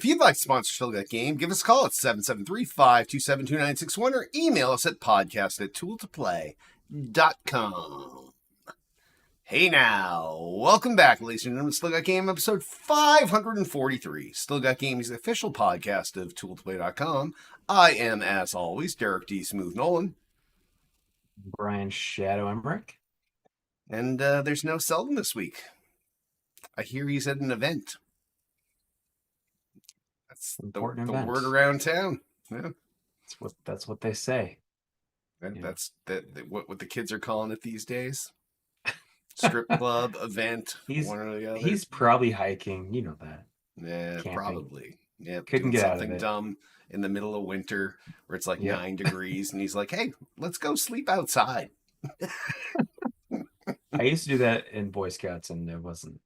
If you'd like to sponsor Still Got Game, give us a call at 773-527-2961 or email us at podcast@tooltoplay.com. Hey now, welcome back, ladies and gentlemen, Still Got Game, episode 543. Still Got Game is the official podcast of tooltoplay.com. I am, as always, Derek D. Smooth Nolan. Brian Shadow Emmerich. And there's no Selden this week. I hear he's at an event. That's the word around town. Yeah, that's what they say. And yeah. That's what the kids are calling it these days. Strip club event. One or the other. He's probably hiking. You know that. Yeah, camping. Probably. Yeah, couldn't get something out of it. Dumb in the middle of winter where it's like 9 degrees, and he's like, "Hey, let's go sleep outside." I used to do that in Boy Scouts, and it wasn't.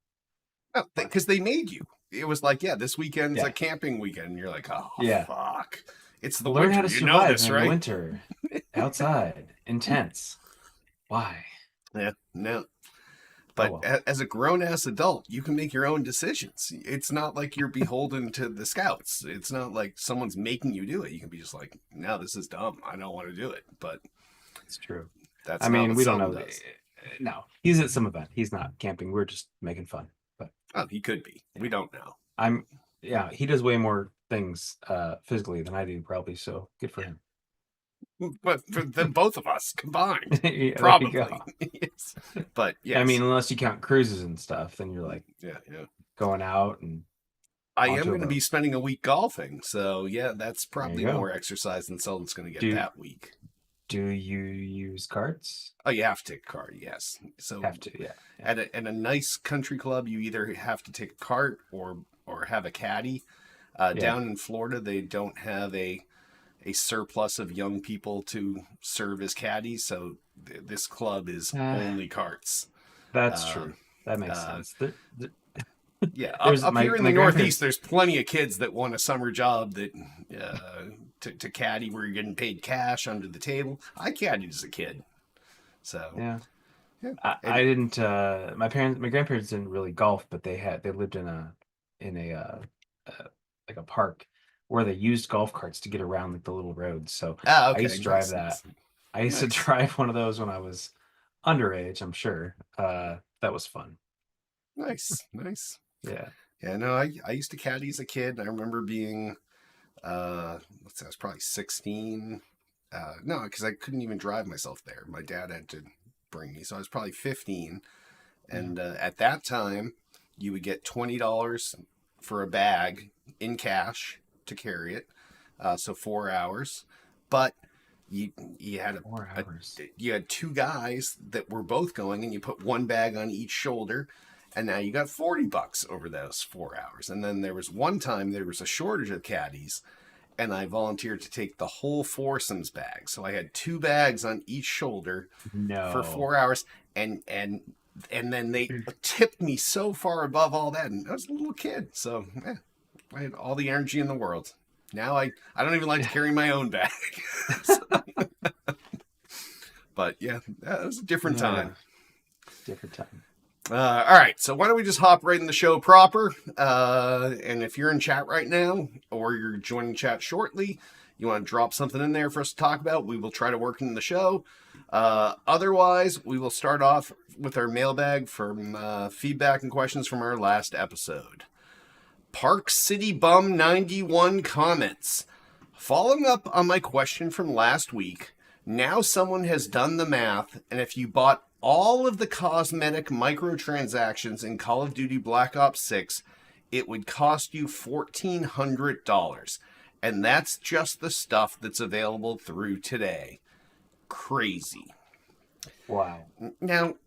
No, because they made you. It was like, this weekend's a camping weekend. And you're like, oh, fuck. It's the Learn winter. How to survive know this, in right? the winter. Outside. Intense. Why? Yeah, no. But as a grown-ass adult, you can make your own decisions. It's not like you're beholden to the Scouts. It's not like someone's making you do it. You can be just like, no, this is dumb. I don't want to do it. But it's true. That's we don't know. No, he's at some event. He's not camping. We're just making fun. But he could be. We don't know. He does way more things physically than I do, probably. So good for him. But than both of us combined, probably. Yes. But yeah, I mean, unless you count cruises and stuff, then you're like, going out and. I am going to be spending a week golfing, so that's probably more exercise than Selden's going to get that week. Do you use carts? Oh, you have to take a cart, yes. So have to, yeah. At a nice country club, you either have to take a cart or have a caddy. Down in Florida, they don't have a surplus of young people to serve as caddies, so this club is only carts. That's true. That makes sense. Up here in the Northeast, there's plenty of kids that want a summer job that to caddy where you're getting paid cash under the table. I caddied as a kid, so I didn't. My grandparents didn't really golf, but they lived in a like a park where they used golf carts to get around like the little roads. So I used to drive that. I used to drive one of those when I was underage. I'm sure that was fun. Nice. Yeah. No, I used to caddy as a kid. I remember being, I was probably 16. No, because I couldn't even drive myself there. My dad had to bring me. So I was probably 15. And at that time, you would get $20 for a bag in cash to carry it. So 4 hours. But you had 4 hours. You had two guys that were both going, and you put one bag on each shoulder. And now you got $40 over those 4 hours. And then there was one time there was a shortage of caddies, and I volunteered to take the whole foursomes bag. So I had two bags on each shoulder for 4 hours. And then they tipped me so far above all that. And I was a little kid. So I had all the energy in the world. Now I don't even like to carry my own bag. But that was a different time. Different time. All right, so why don't we just hop right in the show proper? And if you're in chat right now, or you're joining chat shortly, you want to drop something in there for us to talk about, we will try to work in the show. Otherwise, we will start off with our mailbag from feedback and questions from our last episode. Park City Bum 91 comments. Following up on my question from last week, now someone has done the math, and if you bought all of the cosmetic microtransactions in Call of Duty Black Ops 6, it would cost you $1,400. And that's just the stuff that's available through today. Crazy. Wow. Now,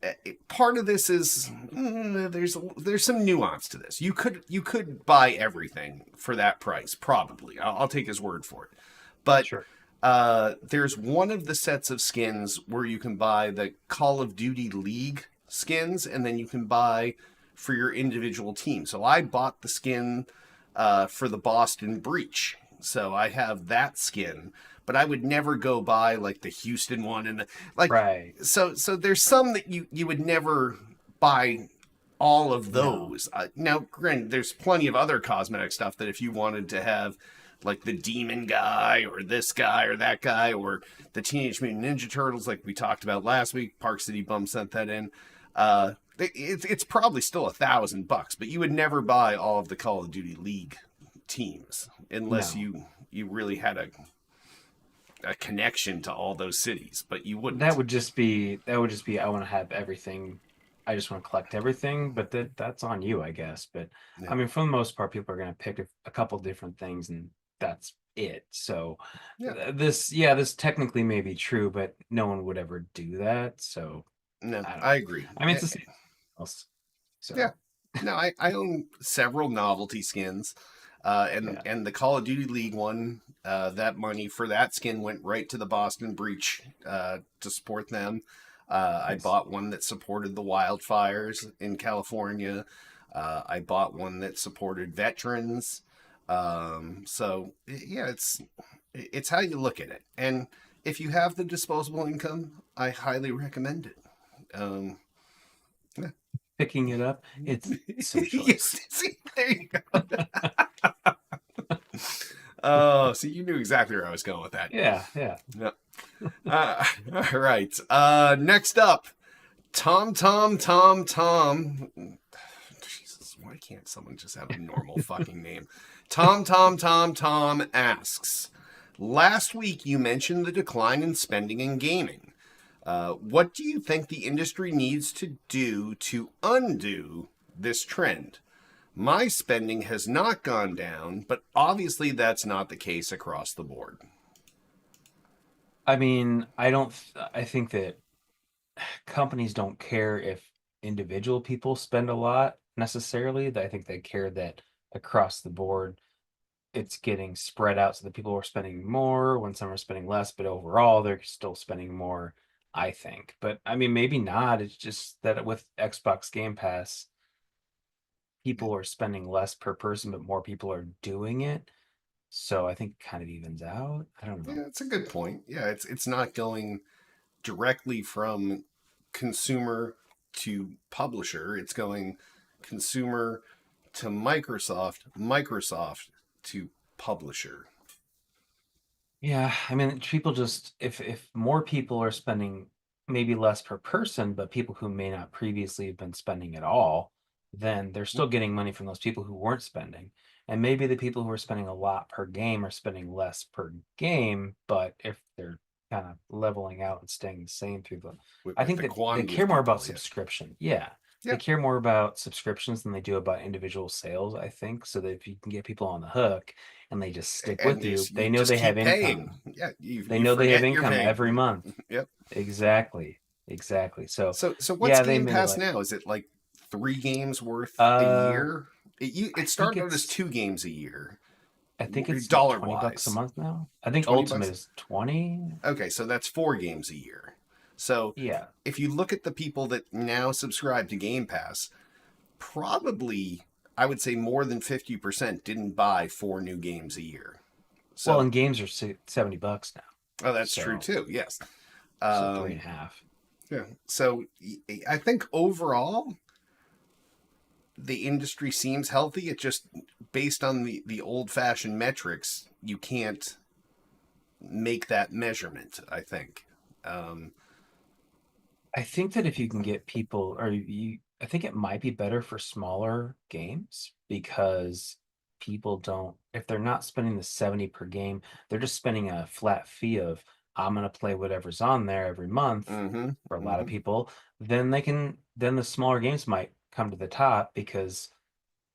part of this is there's some nuance to this. You could buy everything for that price, probably. I'll take his word for it. But sure. There's one of the sets of skins where you can buy the Call of Duty League skins, and then you can buy for your individual team. So I bought the skin for the Boston Breach. So I have that skin, but I would never go buy like the Houston one and right. So there's some that you would never buy all of those. Now, granted, there's plenty of other cosmetic stuff that if you wanted to have, like the demon guy or this guy or that guy or the Teenage Mutant Ninja Turtles, like we talked about last week, Park City Bum sent that in. It's probably still $1,000, but you would never buy all of the Call of Duty League teams unless you really had a connection to all those cities, but you wouldn't. That would just be I want to have everything. I just want to collect everything, but that's on you, I guess. But I mean, for the most part, people are going to pick a couple different things, and that's it. So this technically may be true, but no one would ever do that. So no, I agree. I mean, it's the same else. So. Yeah. No, I own several novelty skins. And the Call of Duty League one, that money for that skin went right to the Boston Breach to support them. Nice. I bought one that supported the wildfires in California. I bought one that supported veterans. So yeah, it's how you look at it. And if you have the disposable income, I highly recommend it. Yeah. Picking it up, it's so yes, see, there you go. Oh, see, you knew exactly where I was going with that. Yeah. All right. Next up, Tom. Jesus, why can't someone just have a normal fucking name? Tom asks, last week you mentioned the decline in spending in gaming. What do you think the industry needs to do to undo this trend? My spending has not gone down, but obviously that's not the case across the board. I mean, I think that companies don't care if individual people spend a lot necessarily. I think they care that across the board it's getting spread out so that people are spending more when some are spending less, but overall they're still spending more, I think. But I mean, maybe not. It's just that with Xbox Game Pass, people are spending less per person, but more people are doing it. So I think it kind of evens out. I don't know. Yeah, that's a good point. Yeah, it's not going directly from consumer to publisher. It's going consumer to Microsoft to publisher. Yeah, I mean, people just if more people are spending maybe less per person, but people who may not previously have been spending at all, then they're still getting money from those people who weren't spending. And maybe the people who are spending a lot per game are spending less per game, but if they're kind of leveling out and staying the same through I think that they care more about subscription. Yeah. They care more about subscriptions than they do about individual sales, I think. So that if you can get people on the hook and they just stick with you, they know they have income. Yeah, they know they have income every month. Yep. Exactly. So what's Game Pass now? Is it like 3 games worth a year? It started out as 2 games a year. I think it's $20 a month now. I think Ultimate is 20. Okay, so that's 4 games a year. So if you look at the people that now subscribe to Game Pass, probably I would say more than 50% didn't buy 4 new games a year. So, well, and games are $70 now. Oh, that's true too. Yes. So 3.5. Yeah. So I think overall, the industry seems healthy. It just, based on the old-fashioned metrics, you can't make that measurement, I think. I think that if you can get people, I think it might be better for smaller games because people don't, if they're not spending the 70 per game, they're just spending a flat fee of, I'm going to play whatever's on there every month for a lot of people. Then then the smaller games might come to the top because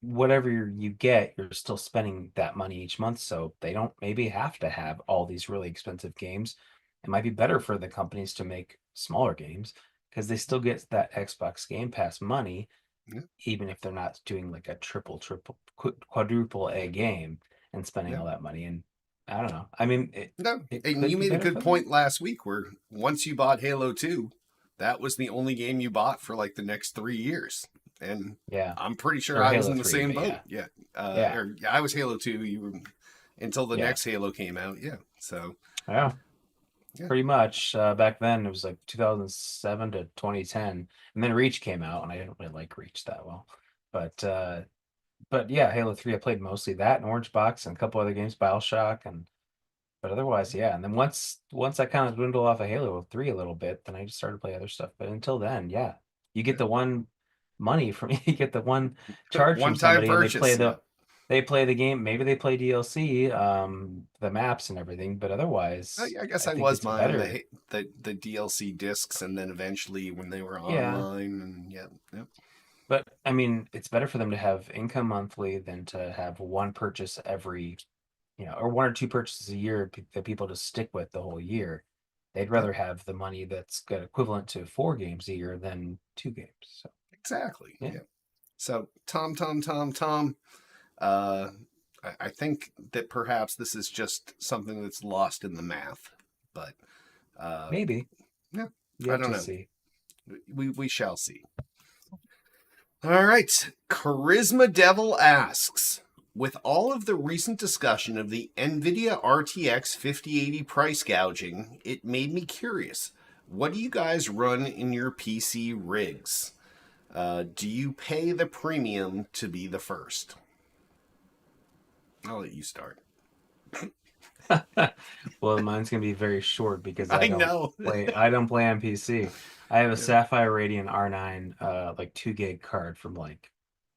whatever you get, you're still spending that money each month. So they don't maybe have to have all these really expensive games. It might be better for the companies to make smaller games because they still get that Xbox Game Pass money, even if they're not doing like a quadruple A game and spending all that money. And I don't know. I mean, and you made a good point last week where once you bought Halo 2, that was the only game you bought for like the next 3 years. And I'm pretty sure I was in the same boat. I was Halo 2. You were until the next Halo came out. Yeah. So Yeah. pretty much. Back then, it was like 2007 to 2010, and then Reach came out, and I didn't really like Reach that well. But yeah, Halo 3, I played mostly that and Orange Box and a couple other games, BioShock, and but otherwise, yeah. And then once I kind of dwindle off of Halo 3 a little bit, then I just started to play other stuff. But until then, yeah, you get the one money from you get the one charge from One time somebody, and purchase. Yeah. they play the game. Maybe they play DLC, the maps and everything. But Oh, otherwise, yeah, I guess I I think was it's buying better. the DLC discs, and then eventually when they were Yeah, online, and yeah, yeah, but I mean, it's better for them to have income monthly than to have one purchase every, or one or two purchases a year that people just stick with the whole year. They'd yeah, rather have the money that's got equivalent to 4 games a year than 2 games. So exactly. yeah, Yeah. So Tom. Uh, I think that perhaps this is just something that's lost in the math, but uh, maybe yeah, you I have don't to know. see. We shall see. All right. Charisma Devil asks, with all of the recent discussion of the NVIDIA RTX 5080 price gouging, it made me curious. What do you guys run in your PC rigs? Do you pay the premium to be the first? I'll let you start. Well, mine's gonna be very short because I know. I don't play on PC. I have a Yeah. Sapphire Radeon R9 like 2 gig card from like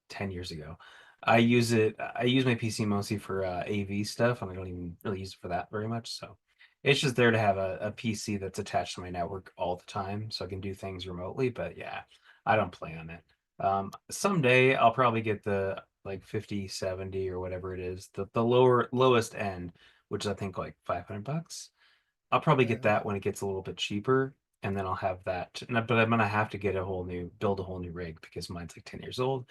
10 years ago. I use my PC mostly for AV stuff, and I don't even really use it for that very much. So it's just there to have a PC that's attached to my network all the time so I can do things remotely. But yeah, I don't play on it. Someday I'll probably get the like 5070 or whatever it is, the lowest end, which is I think like $500. I'll probably get that when it gets a little bit cheaper, and then I'll have that. But I'm gonna have to build a whole new rig because mine's like 10 years old.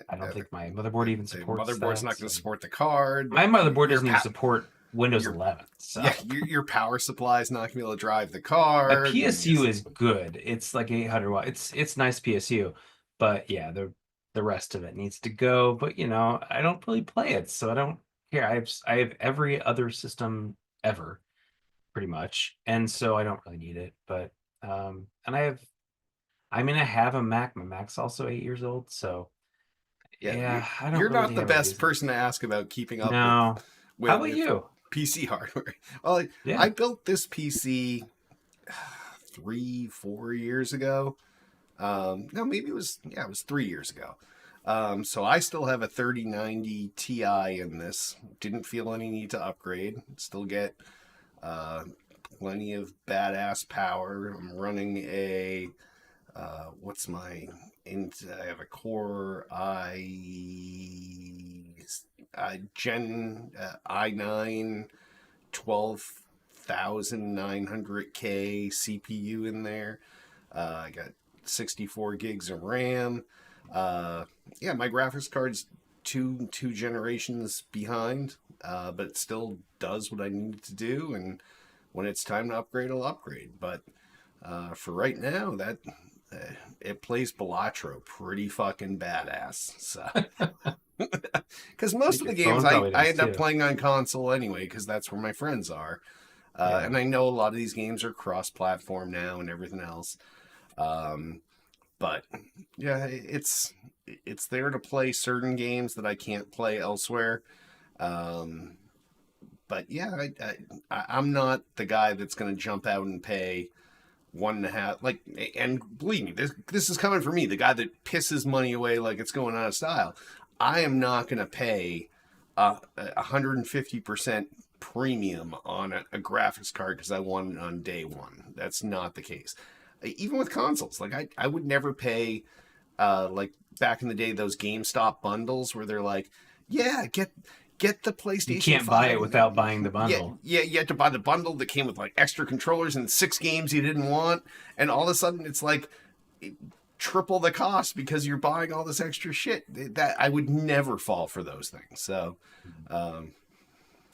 I don't Uh, think my motherboard even the supports motherboard's that. not going So to support the card. my motherboard Your doesn't even support Windows your 11. yeah, So your power supply is not going to be able to drive the my card. PSU is good. It's like 800 watt. It's nice PSU, but yeah, the rest of it needs to go. But I don't really play it, so I don't care. I have every other system ever pretty much, and so I don't really need it. But and I have a Mac. My Mac's also 8 years old, so Yeah, yeah, I don't you're really not the have a best reason. person to ask about keeping up No. How about with you? PC hardware. Well, I Yeah. built this PC 3 4 years ago. No, maybe it was 3 years ago. So I still have a 3090 Ti in this. Didn't feel any need to upgrade. Still get uh, plenty of badass power. I'm running a what's my I have a Core Gen i9 12,900K CPU in there. I got 64 gigs of RAM. Yeah, my graphics card's two generations behind, but it still does what I need it to do. And when it's time to upgrade, I'll upgrade. But for right now, that it plays Balatro pretty fucking badass. So, because I most think of the your games phone probably I does end up too. playing on console anyway, because that's where my friends are. Yeah. And I know a lot of these games are cross-platform now and everything else. Um, but yeah, it's there to play certain games that I can't play elsewhere. Um, but yeah, I'm not the guy that's going to jump out and pay 1.5 like. And believe me, this is coming from me, the guy that pisses money away like it's going out of style. I am not going to pay 150% premium on a graphics card because I want it on day one. That's not the case. Even with consoles, like I would never pay like back in the day those GameStop bundles where they're like, yeah, get the You PlayStation can't buy it 5. without buying the Yeah, bundle. yeah, you had to buy the bundle that came with like extra controllers and 6 games you didn't want, and all of a sudden it's like triple the cost because you're buying all this extra shit. That I would never fall for those things. So, um,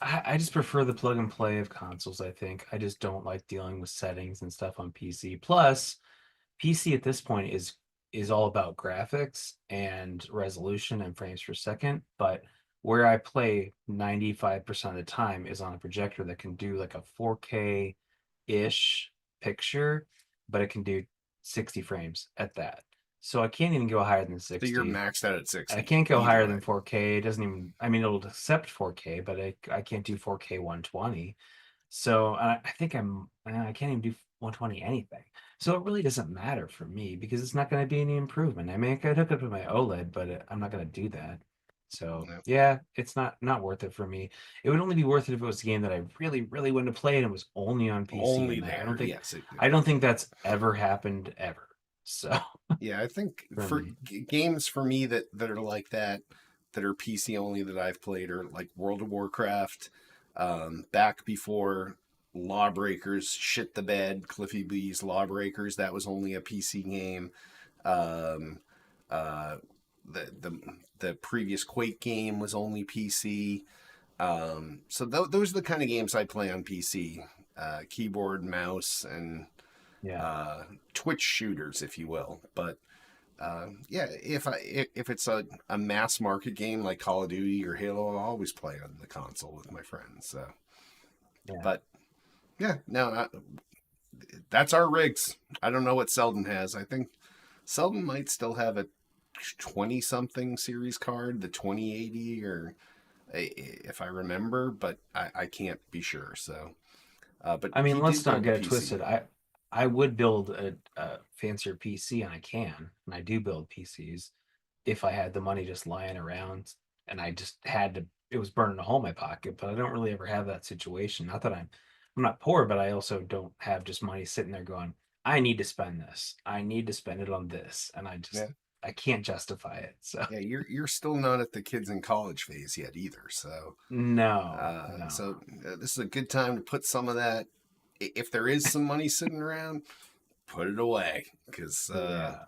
I just prefer the plug and play of consoles, I think. I just don't like dealing with settings and stuff on PC. Plus, PC at this point is all about graphics and resolution and frames per second, but where I play 95% of the time is on a projector that can do like a 4K ish picture, but it can do 60 frames at that. So I can't even go higher than So you're 60. maxed out at I 60 can't go either higher way. than 4K. It doesn't even, I mean, it'll accept 4K, but I can't do 4K 120. So I think I can't even do 120 anything. So it really doesn't matter for me because it's not going to be any improvement. I mean, I could hook up with my OLED, but I'm not going to do that. So No. yeah, it's not worth it for me. It would only be worth it if it was a game that I really, really wanted to play and it was only on PC. Only And there. Yes. I don't think that's ever happened ever. So Yeah, I think for for me, games for me that are like that, that are PC only that I've played are like World of Warcraft, back before Lawbreakers shit the bed, Cliffy B's Lawbreakers, that was only a PC game. Um, uh, the previous Quake game was only PC. So those are the kind of games I play on PC. Keyboard, mouse, and yeah. uh, Twitch shooters, if you will. But yeah, if it's a mass market game like Call of Duty or Halo, I'll always play on the console with my friends. So, Yeah. but yeah, no, that's our rigs. I don't know what Selden has. I think Selden might still have a 20 something series card, the 2080, or if I remember, but I can't be sure. So, but I mean, he let's did not build the get it PC. twisted. I would build a fancier PC, and I can, and I do build PCs if I had the money just lying around, and I just had to. It was burning a hole in my pocket, but I don't really ever have that situation. Not that I'm not poor, but I also don't have just money sitting there going, I need to spend this. I need to spend it on this, and Yeah. I can't justify it. So Yeah, you're still not at the kids in college phase yet either. So, no, no, this is a good time to put some of that. If there is some money sitting around, put it away because yeah,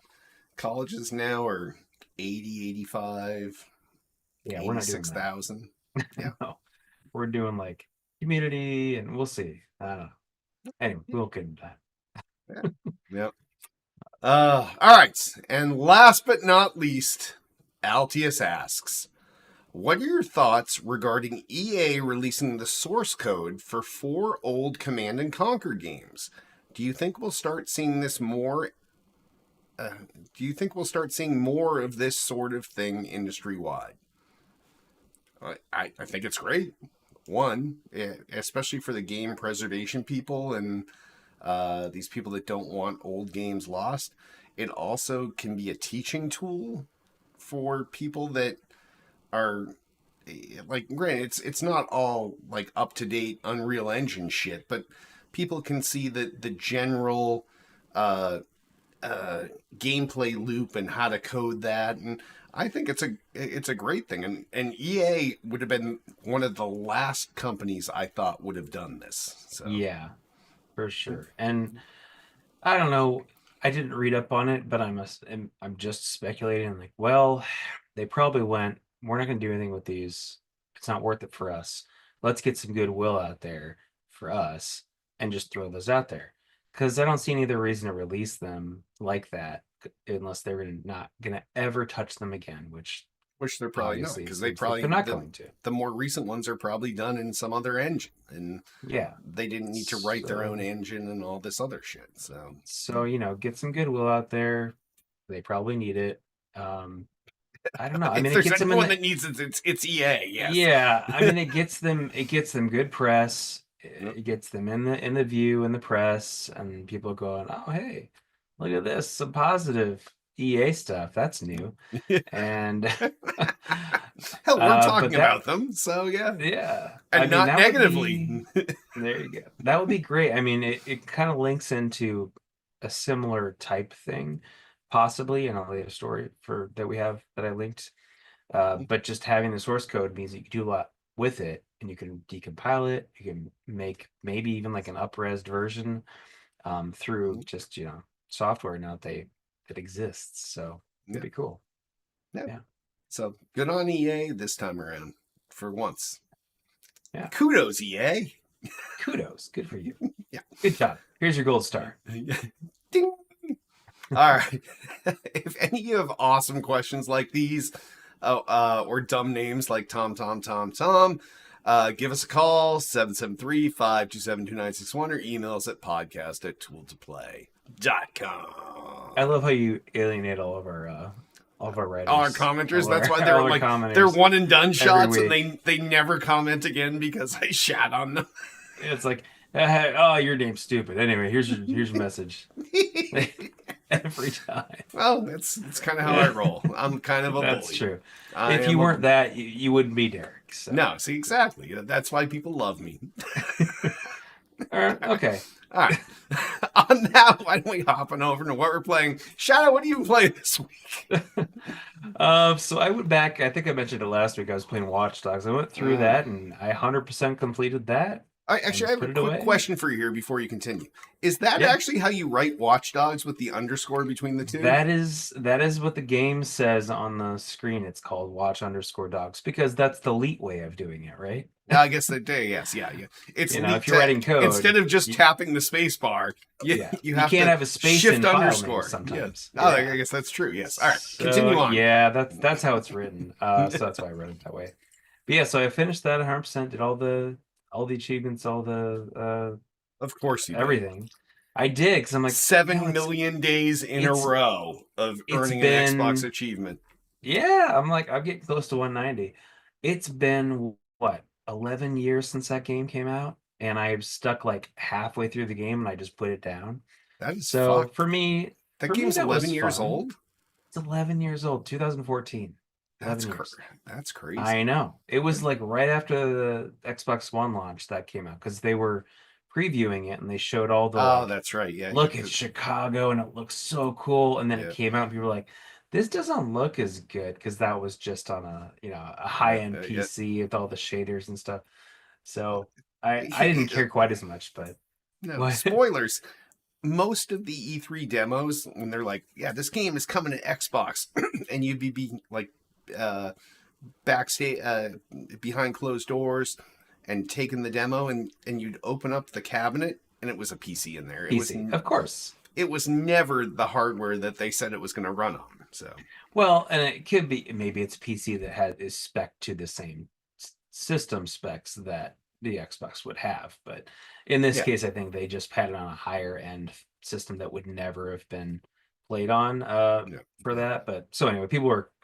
colleges now are 80, 85, yeah, we're not doing eighty-six that. thousand. Yeah. No, we're doing like community, and we'll see. I don't know. Anyway, we'll get into that. Yeah. Yep. All right. And last but not least, Altius asks, what are your thoughts regarding EA releasing the source code for 4 old Command and Conquer games? Do you think we'll start seeing this more? Do you think we'll start seeing more of this sort of thing industry wide? I think it's great. One, especially for the game preservation people and these people that don't want old games lost. It also can be a teaching tool for people that are like, granted, it's not all like up to date Unreal Engine shit, but people can see the general uh, gameplay loop and how to code that, and I think it's a great thing. And EA would have been one of the last companies I thought would have done this. So Yeah, for sure. And I don't know. I didn't read up on it, but I'm just speculating. Like, well, they probably went, we're not going to do anything with these. It's not worth it for us. Let's get some goodwill out there for us and just throw those out there. Because I don't see any other reason to release them like that unless they're not going to ever touch them again, which which they're probably not, obviously because they seems like probably they're not going to. the more recent ones are probably done in some other engine, and Yeah. they didn't need to write their own So, engine and all this other shit. So get some goodwill out there. They probably need it. I don't know. I if mean, it there's gets them in anyone the that needs it, it's EA. Yes. yeah. I mean, it gets them good press. Yep. It gets them in the view in the press, and people going, "Oh, hey, look at this, some positive EA stuff. That's new." And Hell, we're but talking that about them, so yeah, yeah, I and mean not that would be negatively. there you go. That would be great. I mean, it kind of links into a similar type thing, possibly, and I'll leave a story for that we have that I linked. But just having the source code means that you can do a lot with it, and you can decompile it. You can make maybe even like an up-resed version through just software now that exists. So Yeah, it'd be cool. yeah. Yeah, So good on EA this time around, for once. yeah. Kudos, EA. Kudos. Good for you. Yeah. Good job. Here's your gold star. Ding. All right. If any of you have awesome questions like these, or dumb names like Tom, Give us a call, 773-527-2961, or email us at podcast@tooltoplay.com. I love how you alienate all of our Our writers, commenters, that's why all our they're commenters one and done shots, and week. they never comment again because I shat on them. It's like, oh, your name's stupid. Anyway, here's your message. Every time. Well, it's kind of how I roll. I'm kind of a That's bully. true. If you weren't that, you wouldn't be Derek. So. No, see, exactly. That's why people love me. Okay. All right. On that, why don't we hop on over to what we're playing? Shadow, what are you playing this week? So I went back. I think I mentioned it last week. I was playing Watch Dogs. I went through that, and I 100% completed that. I have a quick question for you here before you continue. Is that actually how you write Watch Dogs, with the underscore between the two? That is what the game says on the screen. It's called Watch_Dogs because that's the elite way of doing it, right? I guess that day, yes, yeah. It's if you're writing code, instead of just tapping the space bar, you can't have a space shift in underscore sometimes. Yeah. Oh, I guess that's true. Yes. All right, continue on. Yeah, that's how it's written. So that's why I wrote it that way. But yeah, so I finished that 100%. Did all the achievements, all the of course you everything. Did. I did because I'm like 7 million days in a row of earning an Xbox achievement. Yeah, I'm getting close to 190. It's been what, 11 years since that game came out, and I've stuck like halfway through the game and I just put it down. That is so fucked. For me. That game's 11 years old. It's 11 years old, 2014. That's crazy. I know. It was like right after the Xbox One launch that came out because they were previewing it and they showed all the. Oh, that's right. Yeah. Look at Chicago and it looks so cool, and then it came out and people were like, "This doesn't look as good," because that was just on a high-end PC with all the shaders and stuff. So I didn't care quite as much, but no spoilers. Most of the E3 demos, when they're like, "Yeah, this game is coming to Xbox," and you'd be like backstage, behind closed doors, and taking the demo, and you'd open up the cabinet, and it was a PC in there. Of course. It was never the hardware that they said it was going to run on. So well, and it could be maybe it's PC that is spec to the same system specs that the Xbox would have, but in this case, I think they just had it on a higher end system that would never have been played on for that. But so anyway,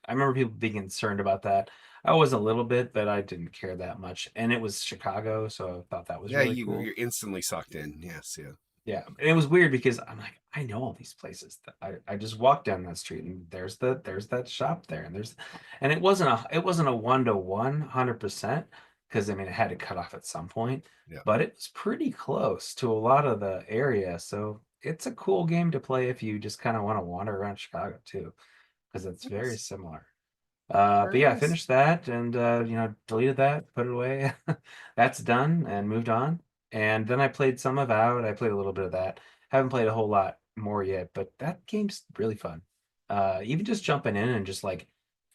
I remember people being concerned about that. I was a little bit, but I didn't care that much, and it was Chicago, so I thought that was really cool. You're instantly sucked in. Yes, yeah. And it was weird because I'm like, I know all these places. I just walked down that street and there's that shop there, and it wasn't a 1-to-1 100%, because I mean it had to cut off at some point, but it was pretty close to a lot of the area. So it's a cool game to play if you just kind of want to wander around Chicago too, because it's very similar. But yeah, I finished that and deleted that, put it away. That's done and moved on. And then I played some of Avowed. I played a little bit of that. Haven't played a whole lot more yet, but that game's really fun. Even just jumping in and just like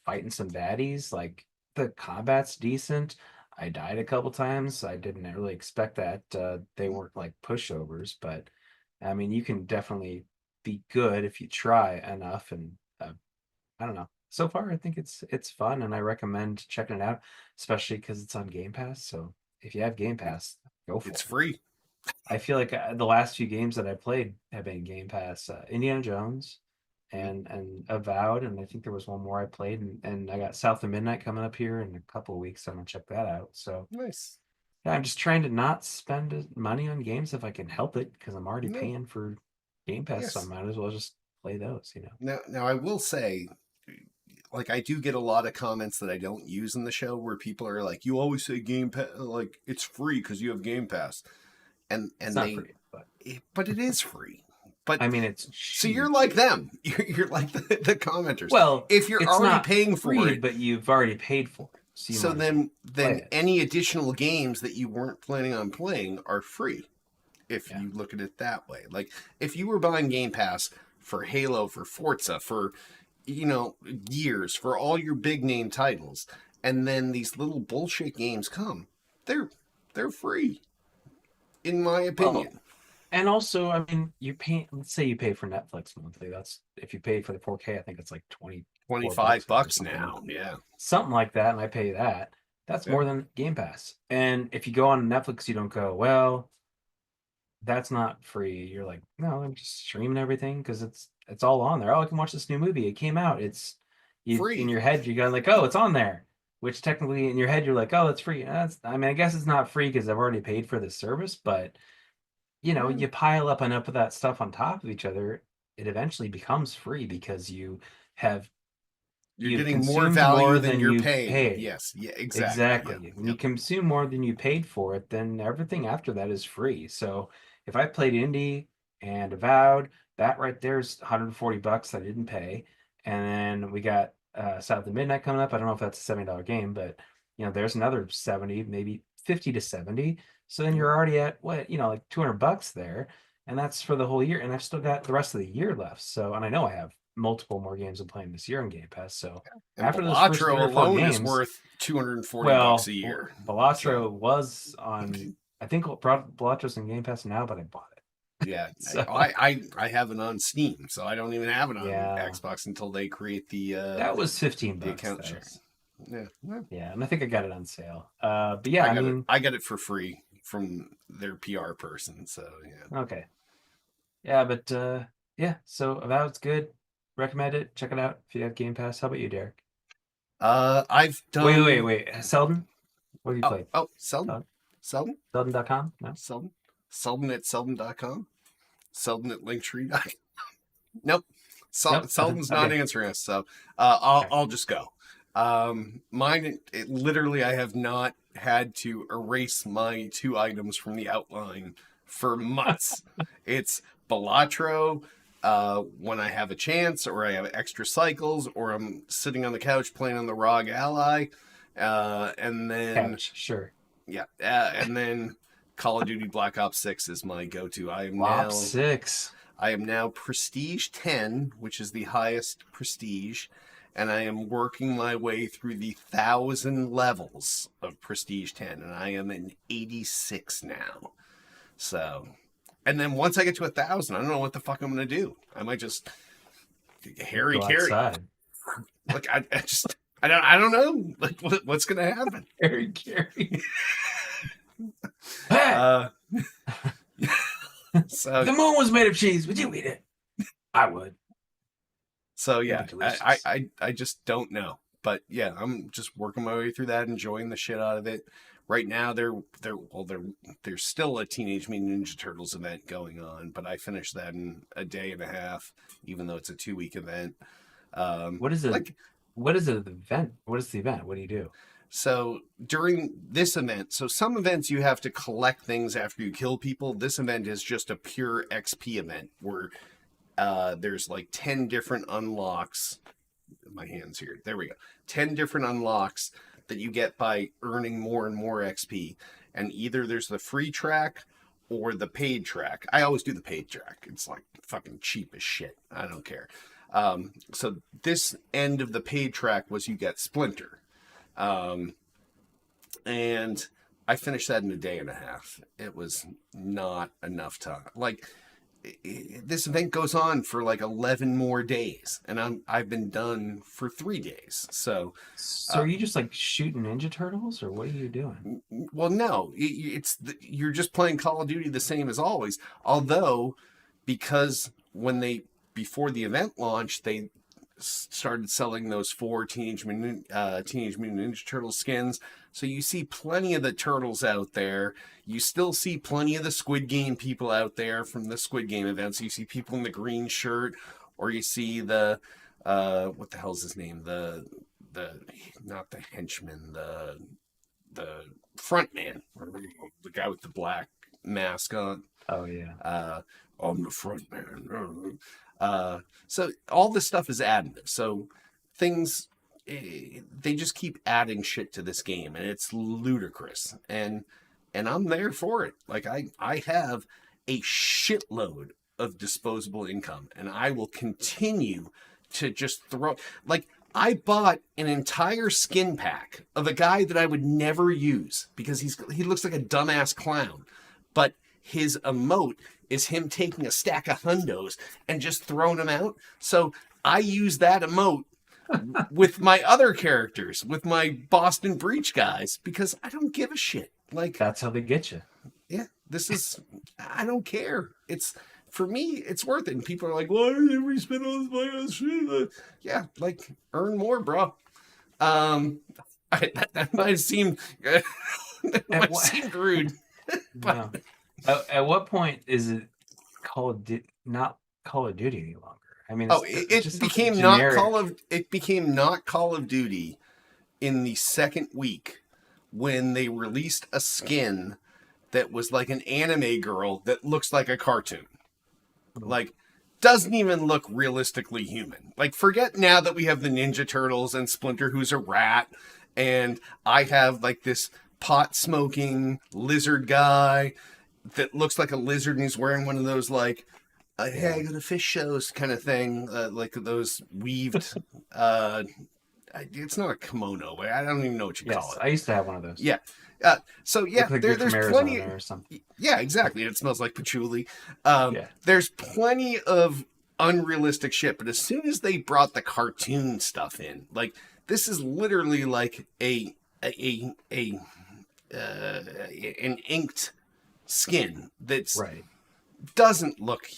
fighting some baddies, like the combat's decent. I died a couple times. I didn't really expect that. They weren't like pushovers, but I mean, you can definitely be good if you try enough. And I don't know. So far, I think it's fun, and I recommend checking it out, especially because it's on Game Pass. So if you have Game Pass, go for it. It's free. I feel like the last few games that I played have been Game Pass. Indiana Jones and Avowed, and I think there was one more I played, and I got South of Midnight coming up here in a couple of weeks. So I'm gonna check that out. So nice. Yeah, I'm just trying to not spend money on games if I can help it, because I'm already paying for Game Pass, so I might as well just play those. Now I will say, like, I do get a lot of comments that I don't use in the show where people are like, "You always say Game Pass, like it's free because you have Game Pass," and it's not free, but it is free. But I mean, it's cheap. So you're like them. You're like the commenters. Well, if you're already paying for it, but you've already paid for it. So then any additional games that you weren't planning on playing are free. If you look at it that way, like if you were buying Game Pass for Halo, for Forza, for years, for all your big name titles, and then these little bullshit games come, they're free, in my opinion. Well, and also, I mean, let's say you pay for Netflix monthly. That's, if you pay for the 4K, I think it's like $25 bucks now. Yeah. Something like that. And I pay that. That's Yeah. more than Game Pass. And if you go on Netflix, you don't go, well, that's not free. You're like, no, I'm just streaming everything because it's all on there. Oh, I can watch this new movie. It came out. It's you in Free. your head. You go like, oh, it's on there. Which technically in your head you're like, oh, it's free. I mean, I guess it's not free because I've already paid for this service, but Yeah. you pile up enough of that stuff on top of each other, it eventually becomes free because have You're you've getting more consumed value more than than you're you've paying. paid. Yes. Yeah, exactly. Yep. Exactly. When you Yep. consume more than you paid for it, then everything after that is free. So if I played Indie and Avowed, that right there is $140 I didn't pay. And then we got South of Midnight coming up. I don't know if that's a $70 game, but there's another 70, maybe 50 to 70. So then Yep. you're already at what, like $200 there. And that's for the whole year. And I've still got the rest of the year left. So, and I know I have multiple more games I'm playing this year on Game Pass. So And after those first three Balatro or four alone is games, worth $240 a well, year. Balatro So was on. I think Balatro's in Game Pass now, but I bought it. yeah, So I have it on Steam, so I don't even have it on yeah, Xbox until they create that was the $15 account though. sharing. Yeah, well, Yeah, and I think I got it on sale. But yeah, I mean, I got it for free from their PR person. So yeah. okay, yeah, but yeah. So Avowed's good. Recommend it. Check it out if you have Game Pass. How about you, Derek? I've Wait, done. wait. Selden, what have you played? Seldon, Selden? Seldon, Selden.com? No. Seldon, Seldon at Seldon.com, Seldon at Linktree. Nope. Nope. Nothing. Seldon's not Okay. answering us, so Okay. I'll just go. Mine, literally, I have not had to erase my 2 items from the outline for months. It's Balatro, when I have a chance, or I have extra cycles, or I'm sitting on the couch playing on the ROG Ally, and then Couch. Sure. yeah, and then Call of Duty Black Ops 6 is my go-to. WoP 6. I am now Prestige 10, which is the highest prestige, and I am working my way through the 1,000 levels of Prestige 10, and I am in 86 now. So, and then once I get to 1,000, I don't know what the fuck I'm gonna do. I might just Harry Go carry. outside. Like I don't know. Like what's gonna happen? Harry Carey. Hey, Uh, so the moon was made of cheese. Would you eat it? I would. So That'd yeah, be delicious. I just don't know, but yeah, I'm just working my way through that, enjoying the shit out of it. Right now, there's still a Teenage Mutant Ninja Turtles event going on, but I finished that in a day and a half, even though it's a 2 week event. What is it? Like What is it? The event? What is the event? What do you do? so during this event, so some events you have to collect things after you kill people. This event is just a pure XP event where there's like 10 different unlocks. My hands here. There we go. 10 different unlocks that you get by earning more and more XP. And either there's the free track or the paid track. I always do the paid track. It's like fucking cheap as shit. I don't care. So this end of the paid track was you get Splinter. And I finished that in a day and a half. It was not enough time. Like, this event goes on for like 11 more days, and I've been done for 3 days. So, So are you just like shooting Ninja Turtles, or what are you doing? well, no, you're just playing Call of Duty the same as always. Although, because before the event launched, they started selling those 4 Teenage Mutant Ninja Turtle skins. So you see plenty of the turtles out there. You still see plenty of the Squid Game people out there from the Squid Game events. You see people in the green shirt, or you see the what the hell's his name? The not the henchman, the front man, the guy with the black mask on. Oh yeah. I'm the front man. So all this stuff is additive. So things, they just keep adding shit to this game, and it's ludicrous. And I'm there for it. Like I have a shitload of disposable income, and I will continue to just throw. Like, I bought an entire skin pack of a guy that I would never use because he looks like a dumbass clown, but his emote is him taking a stack of hundos and just throwing them out. So I use that emote with my other characters, with my Boston Breach guys, because I don't give a shit. Like, That's how they get you. yeah, I don't care. It's, for me, it's worth it. And people are like, why did we spend all this money on this shit? Yeah, like, earn more, bro. That might seem, seem rude. No. At what point is it not Call of Duty any longer? I mean, it became not Call of Duty in the second week when they released a skin that was like an anime girl that looks like a cartoon. Like, doesn't even look realistically human. Like, forget now that we have the Ninja Turtles and Splinter, who's a rat, and I have like this pot smoking lizard guy that looks like a lizard and he's wearing one of those like, hey, I go to fish shows kind of thing, like those weaved. It's not a kimono. I don't even know what you call it. I used to have one of those. Yeah. So yeah, like there's plenty or something. Yeah, exactly. It smells like patchouli. There's plenty of unrealistic shit, but as soon as they brought the cartoon stuff in, like, this is literally like an inked skin that's doesn't look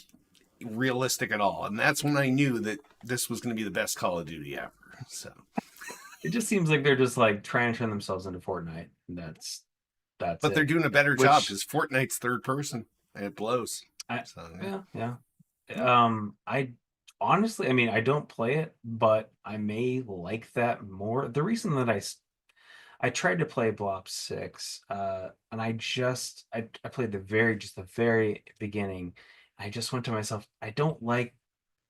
realistic at all, and that's when I knew that this was going to be the best Call of Duty ever. So it just seems like they're just like trying to turn themselves into Fortnite. That's but they're doing a better job because Fortnite's third person and it blows. Yeah. I honestly, I mean, I don't play it, but I may like that more. The reason that I tried to play Black Ops 6, and I played the very beginning. I just went to myself, I don't like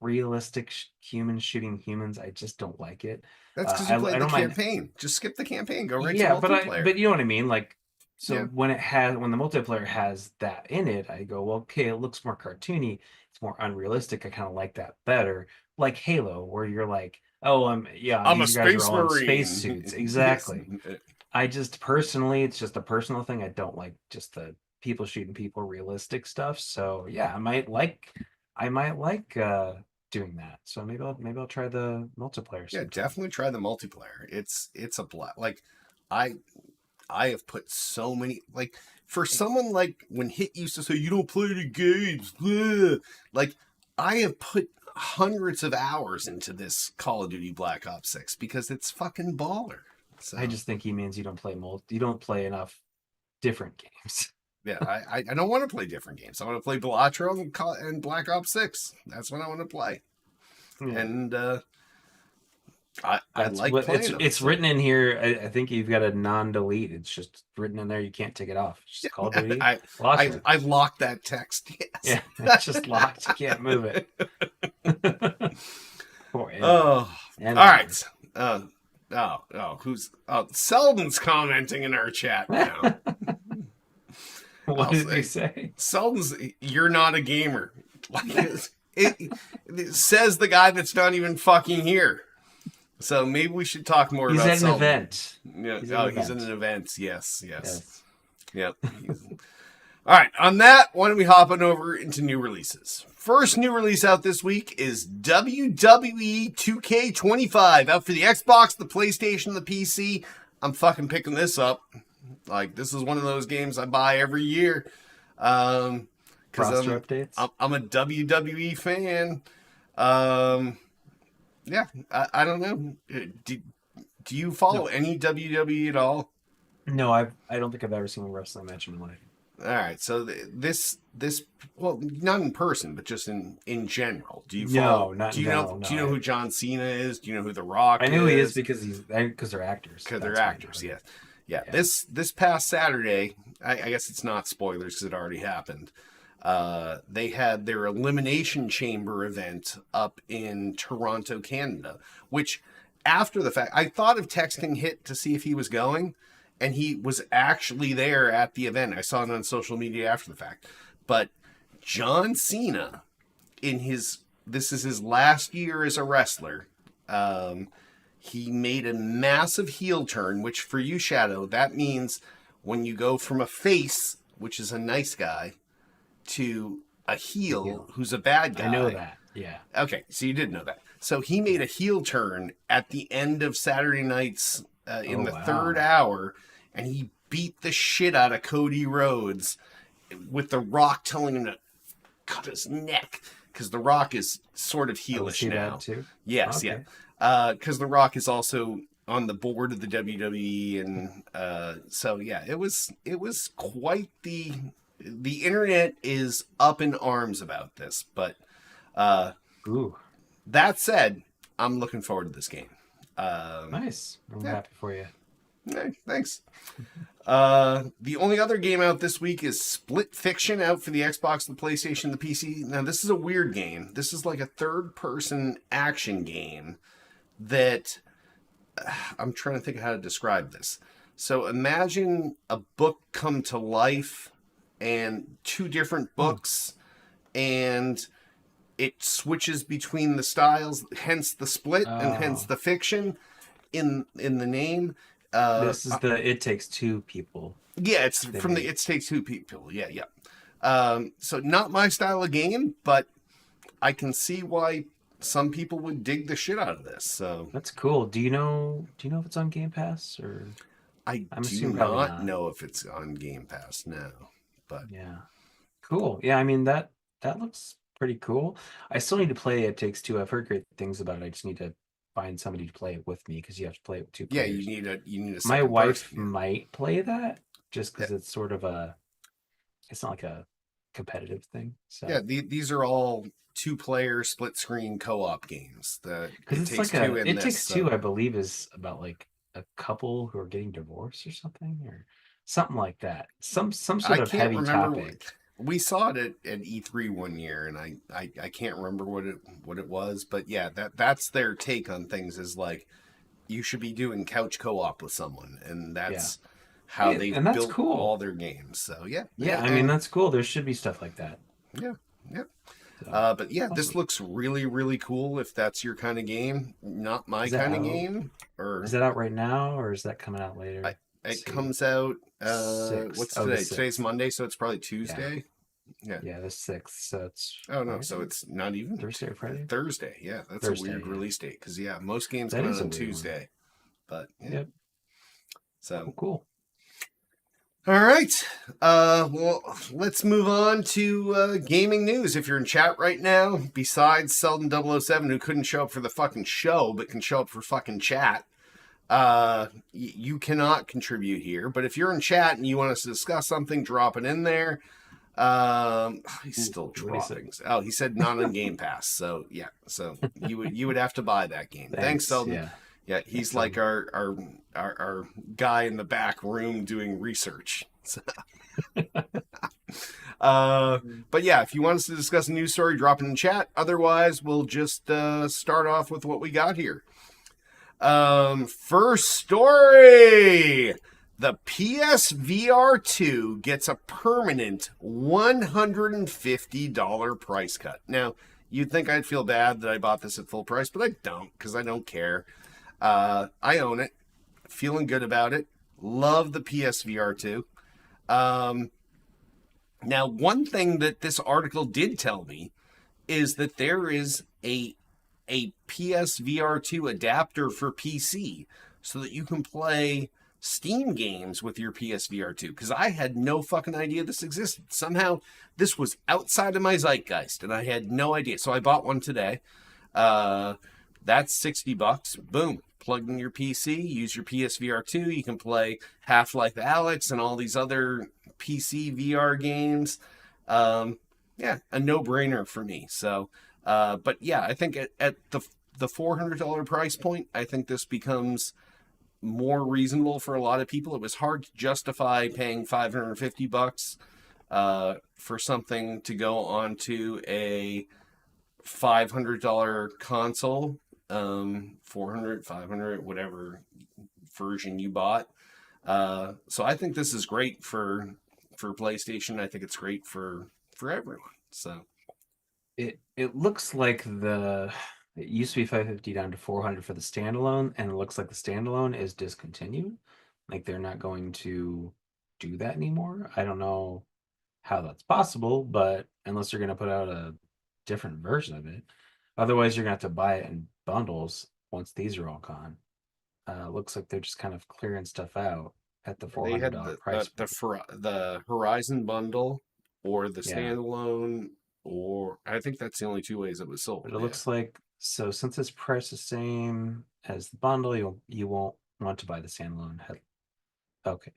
realistic humans shooting humans. I just don't like it. That's because you played the campaign. Just skip the campaign. Go right to multiplayer. But you know what I mean? Like, so when the multiplayer has that in it, I go, well, okay, it looks more cartoony. It's more unrealistic. I kind of like that better. Like Halo, where you're like, oh, I'm a space marine. Space suits. Exactly. I just personally, it's just a personal thing. I don't like just the people shooting people realistic stuff. So yeah, I might like doing that. So maybe I'll try the multiplayer. Yeah, definitely try the multiplayer. It's a like I have put so many, like, for someone like when Hit used to say you don't play the games, blah, like, I have put hundreds of hours into this Call of Duty Black Ops 6 because it's fucking baller. So I just think he means you don't play enough different games. Yeah, I don't want to play different games. I want to play Balatro and Black Ops 6. That's what I want to play. Yeah. And I like playing them. It's written in here. I think you've got a non-delete. It's just written in there. You can't take it off. It's just Call of Duty. I locked that text. Yes. Yeah, it's just locked. You can't move it. All right. Selden's commenting in our chat now. What did he say? Selden's, you're not a gamer. It says the guy that's not even fucking here. So maybe we should talk more about Selden. He's at an event. Yeah, he's in an event. Yes. Yep. All right. On that, why don't we hop on over into new releases? First new release out this week is WWE 2K25, out for the Xbox, the PlayStation, the PC. I'm fucking picking this up. Like, this is one of those games I buy every year. Roster updates? I'm a WWE fan. Yeah, I don't know. Do you follow any WWE at all? No, I don't think I've ever seen a wrestling match in my life. All right, so this well, not in person, but just in general. Do you follow? No, do you know who John Cena is? Do you know who The Rock is? I know he is because they're actors. Because they're actors, yeah. This past Saturday, I guess it's not spoilers because it already happened. They had their Elimination Chamber event up in Toronto, Canada, which after the fact, I thought of texting Hit to see if he was going, and he was actually there at the event. I saw it on social media after the fact. But John Cena, this is his last year as a wrestler. He made a massive heel turn, which for you, Shadow, that means when you go from a face, which is a nice guy, to a heel who's a bad guy. I know that. Yeah. Okay, so you did know that. So he made a heel turn at the end of Saturday night's in Oh the third wow. hour, and he beat the shit out of Cody Rhodes with The Rock telling him to cut his neck because The Rock is sort of Oh, was heelish he bad now. too? Yes, yeah, Okay. because The Rock is also on the board of the WWE, and so yeah, it was quite the internet is up in arms about this, but uh, Ooh, that said, I'm looking forward to this game. Um, nice. I'm yeah, happy for you. thanks. The only other game out this week is Split Fiction out for the Xbox, the PlayStation, the PC. Now, this is a weird game. This is like a third person action game that I'm trying to think of how to describe this. So imagine a book come to life and two different Hmm. books, and it switches between the styles, hence the split and hence Oh, the fiction in the name. Uh, this is the It Takes Two people. yeah, it's They from the made. It Takes Two people. Yeah, yeah. So not my style of game, but I can see why some people would dig the shit out of this. So That's cool. Do you know if it's on Game Pass or I I'm do assuming probably not not. know if it's on Game Pass now, but Yeah. Cool. Yeah, I mean that looks pretty cool. I still need to play It Takes Two. I've heard great things about it. I just need to find somebody to play it with me because you have to play it with two yeah, players. you need a My second person. wife Yeah. might play that just Yeah, because it's not like a competitive thing. yeah, So these are all two-player split-screen co-op games. The because It it's Takes like Two in It this. Takes Two, So I believe, is about like a couple who are getting divorced or something like that. Some I sort of can't heavy remember. topic. We saw it at E3 one year, and I can't remember what it was, but yeah, that's their take on things is like you should be doing couch co-op with someone, and Yeah. that's how Hey, they've and that's built all cool. their games. So yeah, Yeah, yeah, I mean and that's cool. There should be stuff like that. yeah, yeah. So But yeah, this awesome. looks really really cool. If that's your kind of game, not my Is that kind of out? game, Is or that out right now, or is that coming out I, later? Let's it see. comes out. Sixth. What's Oh, the today? Today's sixth. Monday, so it's probably Yeah. Tuesday. Yeah. Yeah, the sixth. So it's Oh no, so Friday, it's not even Thursday or Friday? Thursday. Yeah, that's a weird Thursday. Yeah, release date because yeah, most games that come out is a on weird one. Tuesday. But yeah, Yep. so Cool. Cool. all right. Well, let's move on to gaming news. If you're in chat right now, besides Selden 007, who couldn't show up for the fucking show but can show up for fucking chat, you cannot contribute here. But if you're in chat and you want us to discuss something, drop it in there. He's still What do you say? dropping. Oh, he said not on Game Pass. So yeah, so you would have to buy that game. Thanks, Thanks. Selden. Yeah. Yeah, Thanks, he's like Seldon. our guy in the back room doing research. So, uh, but yeah, if you want us to discuss a news story, drop it in chat. Otherwise, we'll just start off with what we got here. First story. The PSVR 2 gets a permanent $150 price cut. Now, you'd think I'd feel bad that I bought this at full price, but I don't because I don't care. I own it, feeling good about it. Love the PSVR 2. Um, Now, one thing that this article did tell me is that there is a PSVR 2 adapter for PC so that you can play Steam games with your PSVR 2 because I had no fucking idea this existed. Somehow this was outside of my zeitgeist and I had no idea. So I bought one today. Uh, that's $60. Boom. Plug in your PC, use your PSVR 2. You can play Half-Life Alyx and all these other PC VR games. Yeah, a no-brainer for me. So, but yeah, I think at the $400 price point, I think this becomes more reasonable for a lot of people. It was hard to justify paying $550 for something to go onto a $500 console, 400, 500, whatever version you bought. So I think this is great for PlayStation. I think it's great for everyone. So It looks like it used to be 550 down to 400 for the standalone, and it looks like the standalone is discontinued. Like they're not going to do that anymore. I don't know how that's possible, but unless they're going to put out a different version of it. Otherwise, you're gonna have to buy it in bundles once these are all gone. Looks like they're just kind of clearing stuff out at the They had $400 price point. the Horizon bundle or the Yeah, standalone, or I think that's the only two ways it was sold. but it Yeah. looks like so since it's priced the same as the bundle, you won't want to buy the standalone head. Okay.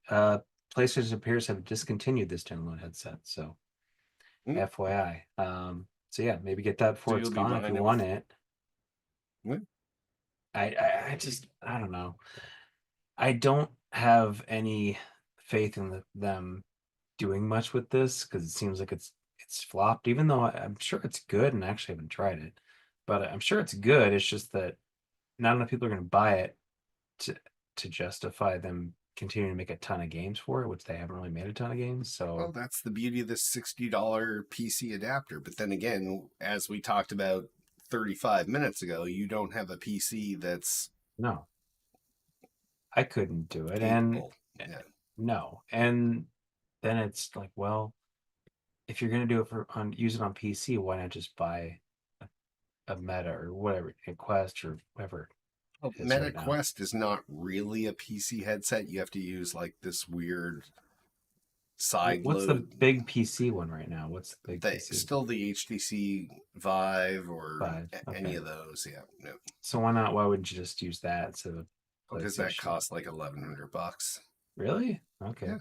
PlayStation appears to have discontinued this standalone headset, so Mm. FYI. So yeah, maybe get that So before it's you'll be gone if buying you it with. want it. Yeah. I just I don't know. I don't have any faith in them doing much with this because it seems like it's flopped. Even though I'm sure it's good, and I actually haven't tried it, but I'm sure it's good. It's just that not enough people are going to buy it to to justify them continuing to make a ton of games for it, which they haven't really made a ton of games. Well, So that's the beauty of this $60 PC adapter. But then again, as we talked about 35 minutes ago, you don't have a PC that's no, I couldn't do it, and capable. Yeah. no, and then it's like, well, if you're going to do it for on use it on PC, why not just buy a Meta or whatever, a Quest or whatever Well, it is Meta right now. Quest is not really a PC headset. You have to use like this weird side What's the load. big PC one right now? What's the big PC? Still the HTC Vive or Five. any Okay. of those. Yeah. No. So why not? Why wouldn't you just use that instead of Because that PlayStation? costs like $1,100. Really? Okay. Yeah.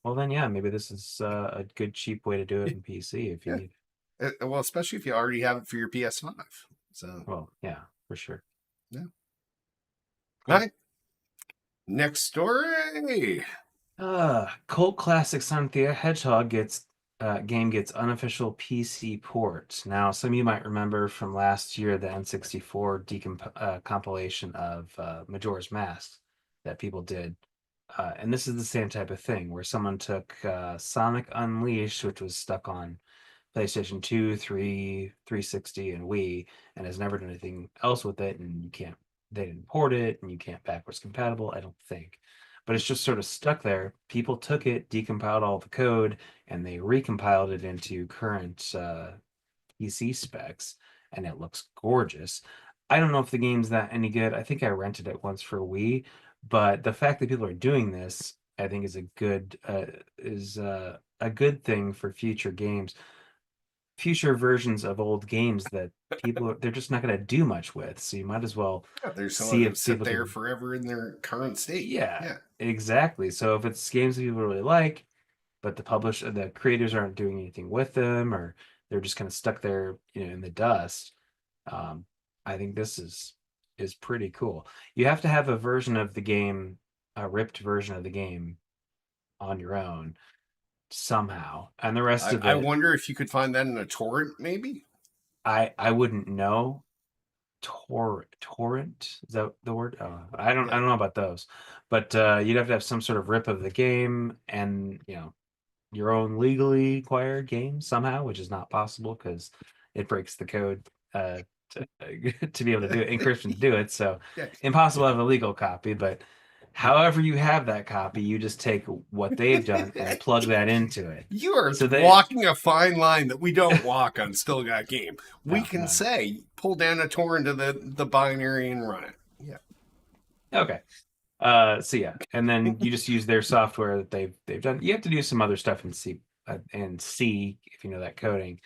Well then, yeah, maybe this is a good cheap way to do it in PC if you Yeah. need. Well, especially if you already have it for your PS5. So, Well, yeah, for sure. yeah. All Cool. right. Next story. Cult classic Sonic the Hedgehog game gets unofficial PC port. Now, some of you might remember from last year the N64 compilation of Majora's Mask that people did. And this is the same type of thing where someone took Sonic Unleashed, which was stuck on PlayStation 2, 3, 360, and Wii, and has never done anything else with it, and they didn't port it, and you can't backwards compatible, I don't think. But it's just sort of stuck there. People took it, decompiled all the code, and they recompiled it into current PC specs, and it looks gorgeous. I don't know if the game's that any good. I think I rented it once for Wii, but the fact that people are doing this, I think, is a good thing for future versions of old games that they're just not going to do much with. So you might as well Yeah, there's some of see them if sit people there can. forever in their current state. Yeah, Yeah. exactly. So if it's games that people really like, but the creators aren't doing anything with them, or they're just kind of stuck there, in the dust. Um, I think this is pretty cool. You have to have a version of the game, a ripped version of the game on your own somehow, and the rest of I it, wonder if you could find that in a torrent, maybe. I wouldn't know. Torrent, is that the word? I Yeah. don't know about those, but you'd have to have some sort of rip of the game, and your own legally acquired game somehow, which is not possible because it breaks the code to, to be able to do it, encryption to do it. So Yeah. impossible Yeah. to have a legal copy. But however you have that copy, you just take what they've done and plug that into it. You are So they walking a fine line that we don't walk on Still Got Game. We no, can no. say, pull down a torrent of the binary and run it. Yeah. Okay. So yeah, and then you just use their software that they've done. You have to do some other stuff in C if you know that coding,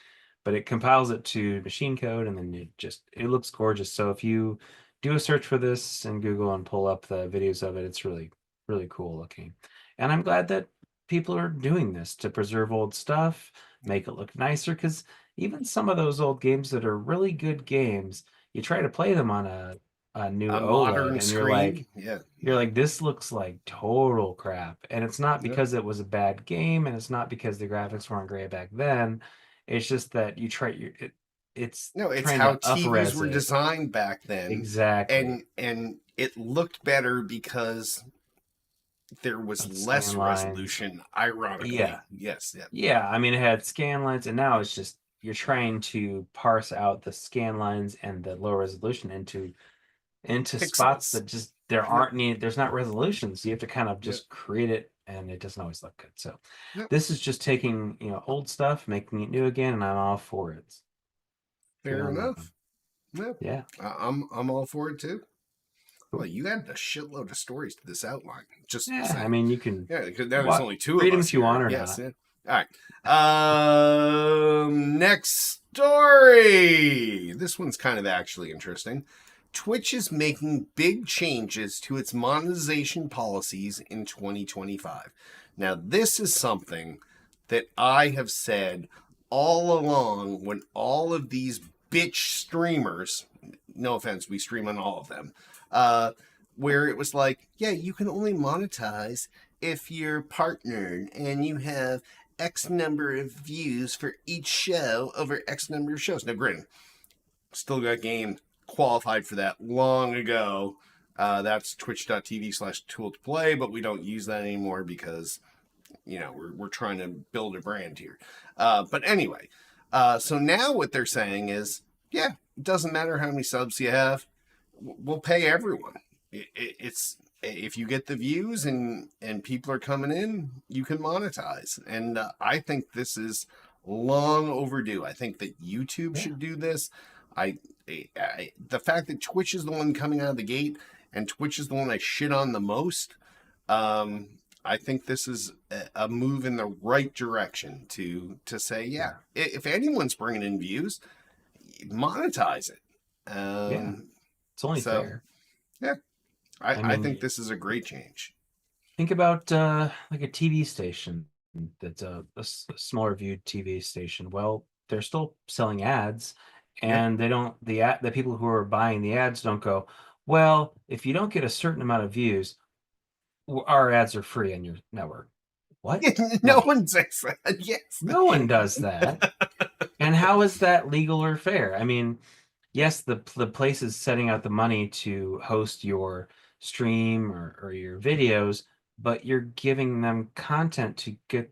but it compiles it to machine code, and then it looks gorgeous. So if you do a search for this in Google and pull up the videos of it, it's really really cool looking. And I'm glad that people are doing this to preserve old stuff, make it look nicer. Because even some of those old games that are really good games, you try to play them on a new A OLED, modern and you're like screen. Yeah. this looks like total crap. And it's not Yeah. because it was a bad game, and it's not because the graphics weren't great back then. It's just that it's No, it's trying how to up TVs res were it. designed back then, Exactly. and it looked better because there was Of less scan lines. resolution. Ironically, Yeah. yes, yeah, Yeah. I mean, it had scan lines, and now it's just you're trying to parse out the scan lines and the low resolution into spots pixels. that just there's not resolution, so you have to kind of Yep, just create it, and it doesn't always look good. So yep. this is just taking old stuff, making it new again, and I'm all for it. Fair on that one. enough. Yeah, Yeah. I'm all for it too. Well, Cool. you added a shitload of stories to this outline. Just Yeah. I saying. mean, you can Yeah, because now there's only two of read them us if you here. want or Yes. not. Yeah. All right. Next story. This one's kind of actually interesting. Twitch is making big changes to its monetization policies in 2025. Now, this is something that I have said all along when all of these bitch streamers, no offense, we stream on all of them, where it was like, yeah, you can only monetize if you're partnered and you have X number of views for each show over X number of shows. Now, granted, still got game qualified for that long ago. That's twitch.tv/tool to play, but we don't use that anymore because, we're trying to build a brand here. But anyway, so now what they're saying is, yeah, it doesn't matter how many subs you have, we'll pay everyone. It's if you get the views and people are coming in, you can monetize. And I think this is long overdue. I think that YouTube should do this. The fact that Twitch is the one coming out of the gate and Twitch is the one I shit on the most. I think this is a move in the right direction to say, yeah, if anyone's bringing in views, monetize it. Yeah. It's only So fair. yeah, I I mean, think this is a great change. think about like a TV station that's a smaller viewed TV station. Well, they're still selling ads, Yeah, and they don't the people who are buying the ads don't go, well, if you don't get a certain amount of views, our ads are free on your network. What? no No, one says that. Yes, no one does that. And how is that legal or fair? I mean, yes, the place is setting out the money to host your stream or your videos, but you're giving them content to get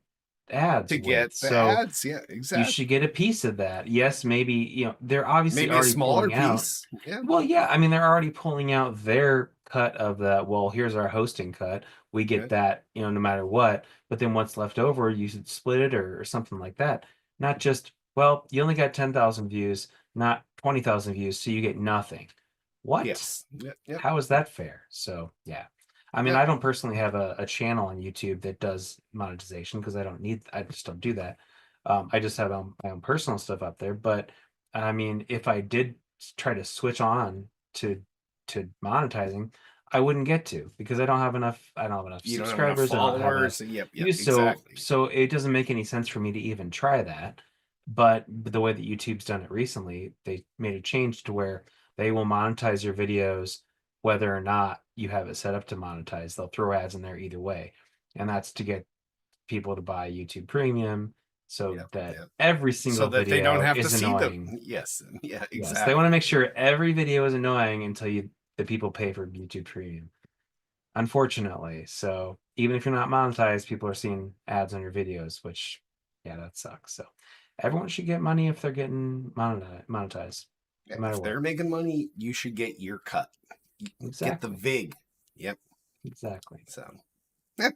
ads to with. get the So ads. Yeah, you exactly. should get a piece of that. Yes, maybe, they're obviously Maybe a already smaller pulling out. piece. Yeah, Well, yeah, I mean, they're already pulling out their cut of that. Well, here's our hosting cut. We yeah. get that, no matter what. But then what's left over, you should split it or something like that. Not just, well, you only got 10,000 views, not 20,000 views, so you get nothing. What? Yes. Yep. Yep. How is that fair? So, yeah. I mean, Yep. I don't personally have a channel on YouTube that does monetization because I just don't do that. I just have my own personal stuff up there. But I mean, if I did try to switch on to monetizing, I wouldn't get to because I don't have enough You don't have enough subscribers. I don't have enough followers. Yep. Yep. views. So Exactly. it doesn't make any sense for me to even try that. But the way that YouTube's done it recently, they made a change to where they will monetize your videos whether or not you have it set up to monetize. They'll throw ads in there either way. And that's to get people to buy YouTube Premium so Yep. that Yep. every So single that they don't video have to is see them. annoying. Yes. Yeah. Yes, they want to Exactly. make sure every video is annoying until the people pay for YouTube Premium. Unfortunately. So even if you're not monetized, people are seeing ads on your videos, which yeah, that sucks. So everyone should get money if they're getting monetized, Yeah, no matter if what. they're making money, you should get your cut. Get the Exactly. vig. Yep. Exactly. So, yeah.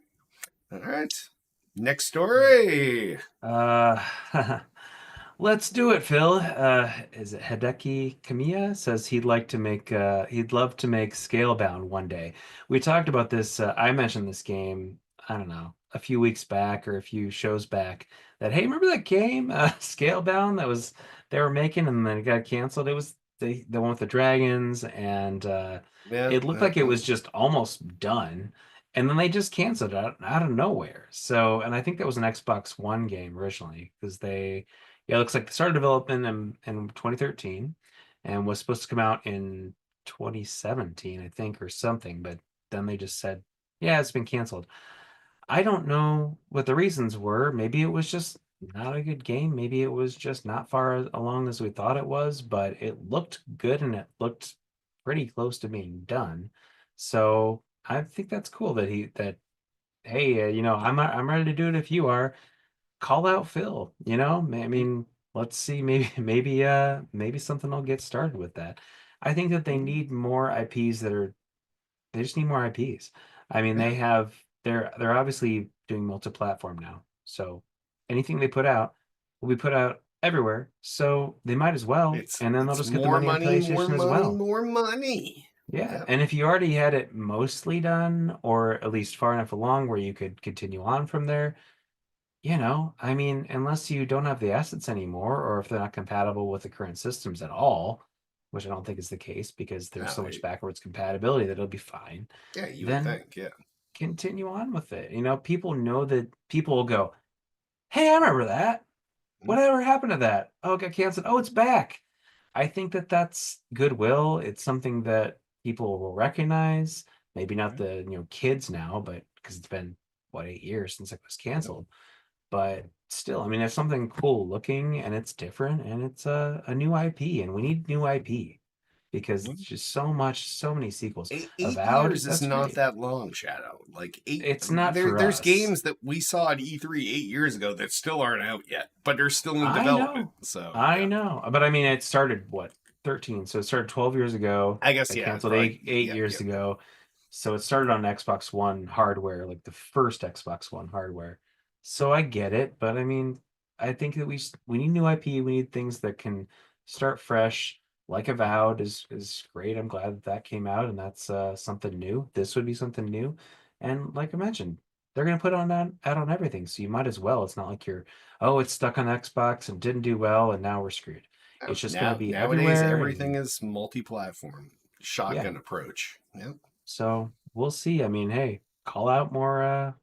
All right. Next story. Uh, let's do it, Phil. Is it Hideki Kamiya says he'd love to make Scalebound one day. We talked about this. I mentioned this game, I don't know, a few weeks back or a few shows back that, hey, remember that game, Scalebound they were making and then it got canceled. It was the one with the dragons and Yeah. it looked like it was just almost done. And then they just canceled it out of nowhere. So, and I think that was an Xbox One game originally because yeah, it looks like they started development in 2013 and was supposed to come out in 2017, I think, or something. But then they just said, yeah, it's been canceled. I don't know what the reasons were. Maybe it was just not a good game. Maybe it was just not far along as we thought it was, but it looked good and it looked pretty close to being done. So I think that's cool that hey, I'm ready to do it if you are. Call out Phil, I mean, let's see, maybe something will get started with that. I think that they Mm, need more IPs they just need more IPs. I mean, yeah. they're obviously doing multi-platform now. So anything they put out will be put out everywhere. So they might as well, and then they'll It's just get the more money on money, more PlayStation as money, well. more money. Yeah, Yeah. and if you already had it mostly done, or at least far enough along where you could continue on from there, I mean, unless you don't have the assets anymore, or if they're not compatible with the current systems at all, which I don't think is the case because there's No, so much backwards compatibility that it'll be fine, yeah, you would then think. Yeah. continue on with it. People know that people will go, "Hey, I remember that. Mm, Whatever happened to that? Oh, it got canceled. Oh, it's back." I think that that's goodwill. It's something that people will recognize. Maybe not right. the kids now, but because it's been what 8 years since it was Yep. canceled. But still, I mean, it's something cool looking and it's different and it's a new IP, and we need new IP because Well, it's just so many sequels. eight Avowed, years is that's not great. that long, Shadow. Like eight. It's not for There's us. games that we saw at E3 8 years ago that still aren't out yet, but they're still in I development. know. So I yeah. know. But I mean, it started what, 13. So it started 12 years ago. I guess Got yeah. canceled Probably. eight Yeah. years Yeah. ago. So it started on Xbox One hardware, like the first Xbox One hardware. So I get it, but I mean, I think that we need new IP. We need things that can start fresh. Like Avowed is great. I'm glad that that came out, and that's something new. This would be something new, and like I mentioned, they're gonna put on that out on everything. So you might as well. It's not like you're, oh, it's stuck on Xbox and didn't do well, and now we're screwed. It's just gonna Now be nowadays everywhere, everything and is multi-platform. yeah. Shotgun approach. Yep. So we'll see. I mean, hey, call out more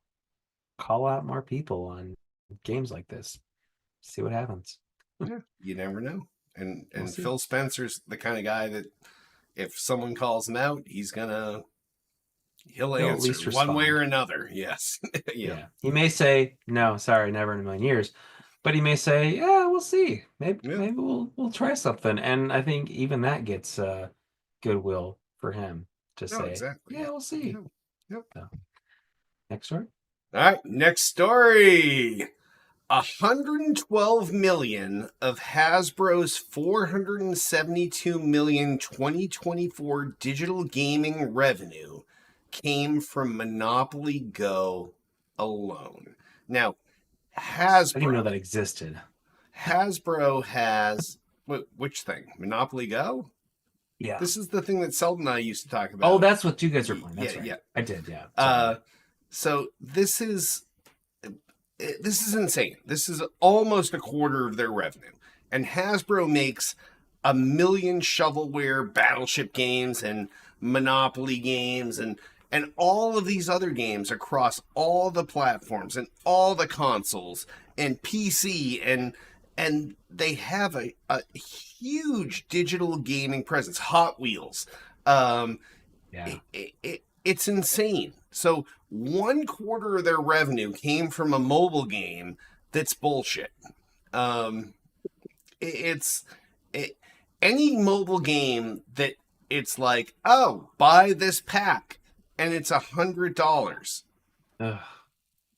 people on games like this. See what happens. Yeah. You never know. And We'll and see. Phil Spencer's the kind of guy that if someone calls him out, he'll He'll at answer least one way or respond. another. Yes. Yeah. Yeah. He may say, no, sorry, never in a million years. But he may say, yeah, we'll see. Yeah. Maybe we'll try something. And I think even that gets goodwill for him to No, say, exactly. yeah, Yeah. we'll see. Yeah. Yep. So, next story. All right. Next story. 112 million of Hasbro's 472 million 2024 digital gaming revenue came from Monopoly Go alone. Now, I didn't even know Hasbro that existed. Hasbro has which thing? Monopoly Go? Yeah. This is the thing that Seldon and I used to talk Oh, about. that's what you guys are playing. Yeah, That's right. yeah. I did. Yeah. Uh, Sorry. so this is insane. This is almost a quarter of their revenue. And Hasbro makes a million shovelware battleship games and Monopoly games and all of these other games across all the platforms and all the consoles and PC and they have a huge digital gaming presence. Hot Wheels. Um, Yeah. it's insane. So one quarter of their revenue came from a mobile game that's bullshit. Um, it's it, any mobile game that it's like, oh, buy this pack and it's $100, Ugh.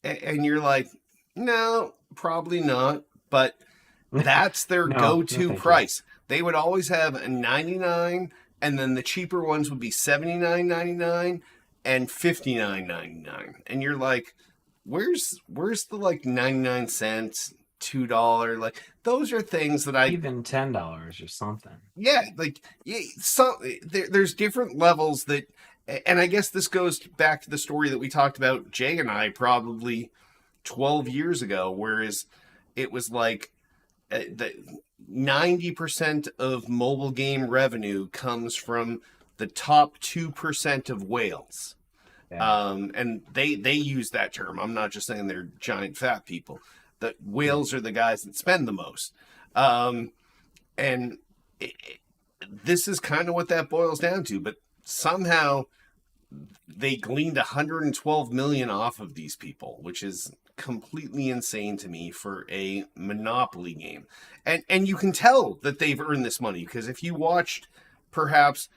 and you're like, no, probably not. But that's their No, no, go-to thank you. price. They would always have a 99, and then the cheaper ones would be 79.99 and 59.99. And you're like, where's the like 99 cents, $2? Like those are things that I Even $10 or something. yeah, like yeah, there's different levels that and I guess this goes back to the story that we talked about Jay and I probably 12 years ago, whereas it was like the 90% of mobile game revenue comes from the top 2% of whales. Yeah. And they use that term. I'm not just saying they're giant fat people. The Yeah. whales are the guys that spend the most. Um, and this is kind of what that boils down to. But somehow they gleaned 112 million off of these people, which is completely insane to me for a Monopoly game. And you can tell that they've earned this money because if you watched perhaps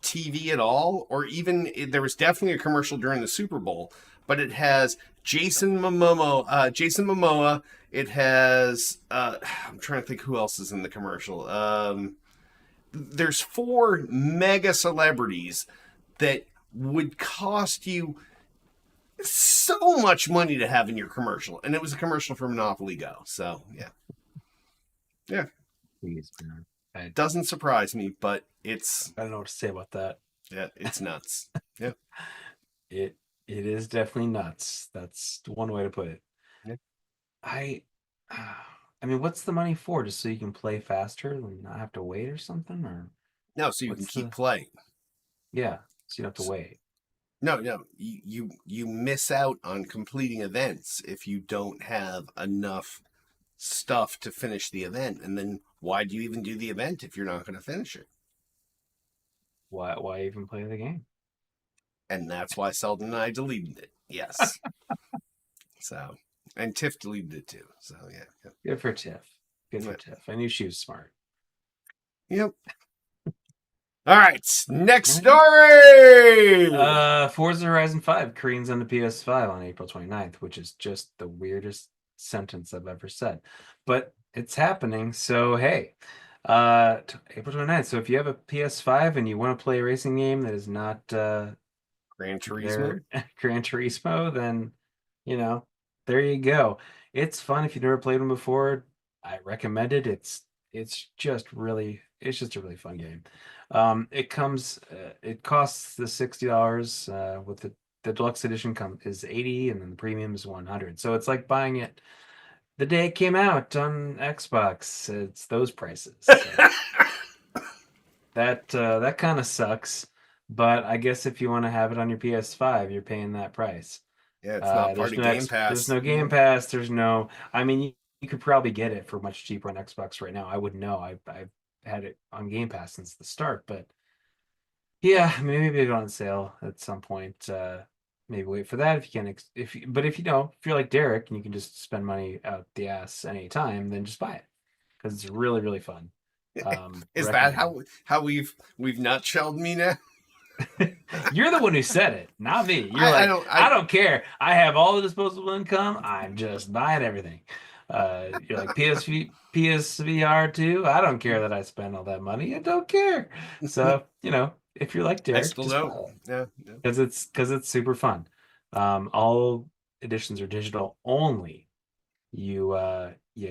TV at all, or even there was definitely a commercial during the Super Bowl, but it has Jason Momoa. It has I'm trying to think who else is in the commercial. There's four mega celebrities that would cost you so much money to have in your commercial, and it was a commercial for Monopoly Go. So yeah, Yeah. Please, man. I, Doesn't surprise me, but it's I don't know what to say about that. yeah, it's nuts. Yeah. It it is definitely nuts. That's one way to put it. Yeah. I I mean, what's the money for? Just so you can play faster and not have to wait or something? Or No, so you can what's keep the playing. yeah, so you don't have to wait. No, no, you miss out on completing events if you don't have enough stuff to finish the event, and then why do you even do the event if you're not going to finish it? Why even play the game? And that's why Selden and I deleted it. Yes. So, and Tiff deleted it too. So yeah. Good for Tiff. Good for Yep. Tiff. I knew she was smart. Yep. All right. Next Right. story. Forza Horizon 5 Koreans on the PS5 on April 29th, which is just the weirdest sentence I've ever said. But it's happening, so hey. April 29th. So if you have a PS5 and you want to play a racing game that is not Gran Turismo. their Gran Turismo, then you know, there you go. It's fun if you've never played one before. I recommend it. It's just a really fun game. It costs the $60 with the deluxe edition is 80 and then the premium is 100. So it's like buying it the day it came out on Xbox. It's those prices. So that kind of sucks. But I guess if you want to have it on your PS5, you're paying that price. Yeah, it's not part of Game There's Pass. no Game Pass. There's no. I mean, you could probably get it for much cheaper on Xbox right now. I wouldn't know. I've had it on Game Pass since the start, but yeah, maybe it'll on sale at some point. Maybe wait for that if you can. But if you know, if you're like Derek and you can just spend money out the ass anytime, then just buy it because it's really really fun. Is that Recommend. how we've nutshelled me now? You're the one who said it, not me. You're I like, don't I don't care. I have all the disposable income. I'm just buying everything. You're like PSVR 2. I don't care that I spend all that money. I don't care. So, if you're like I Derek, still just buy don't. it Yeah, yeah. because it's super fun. All editions are digital only. You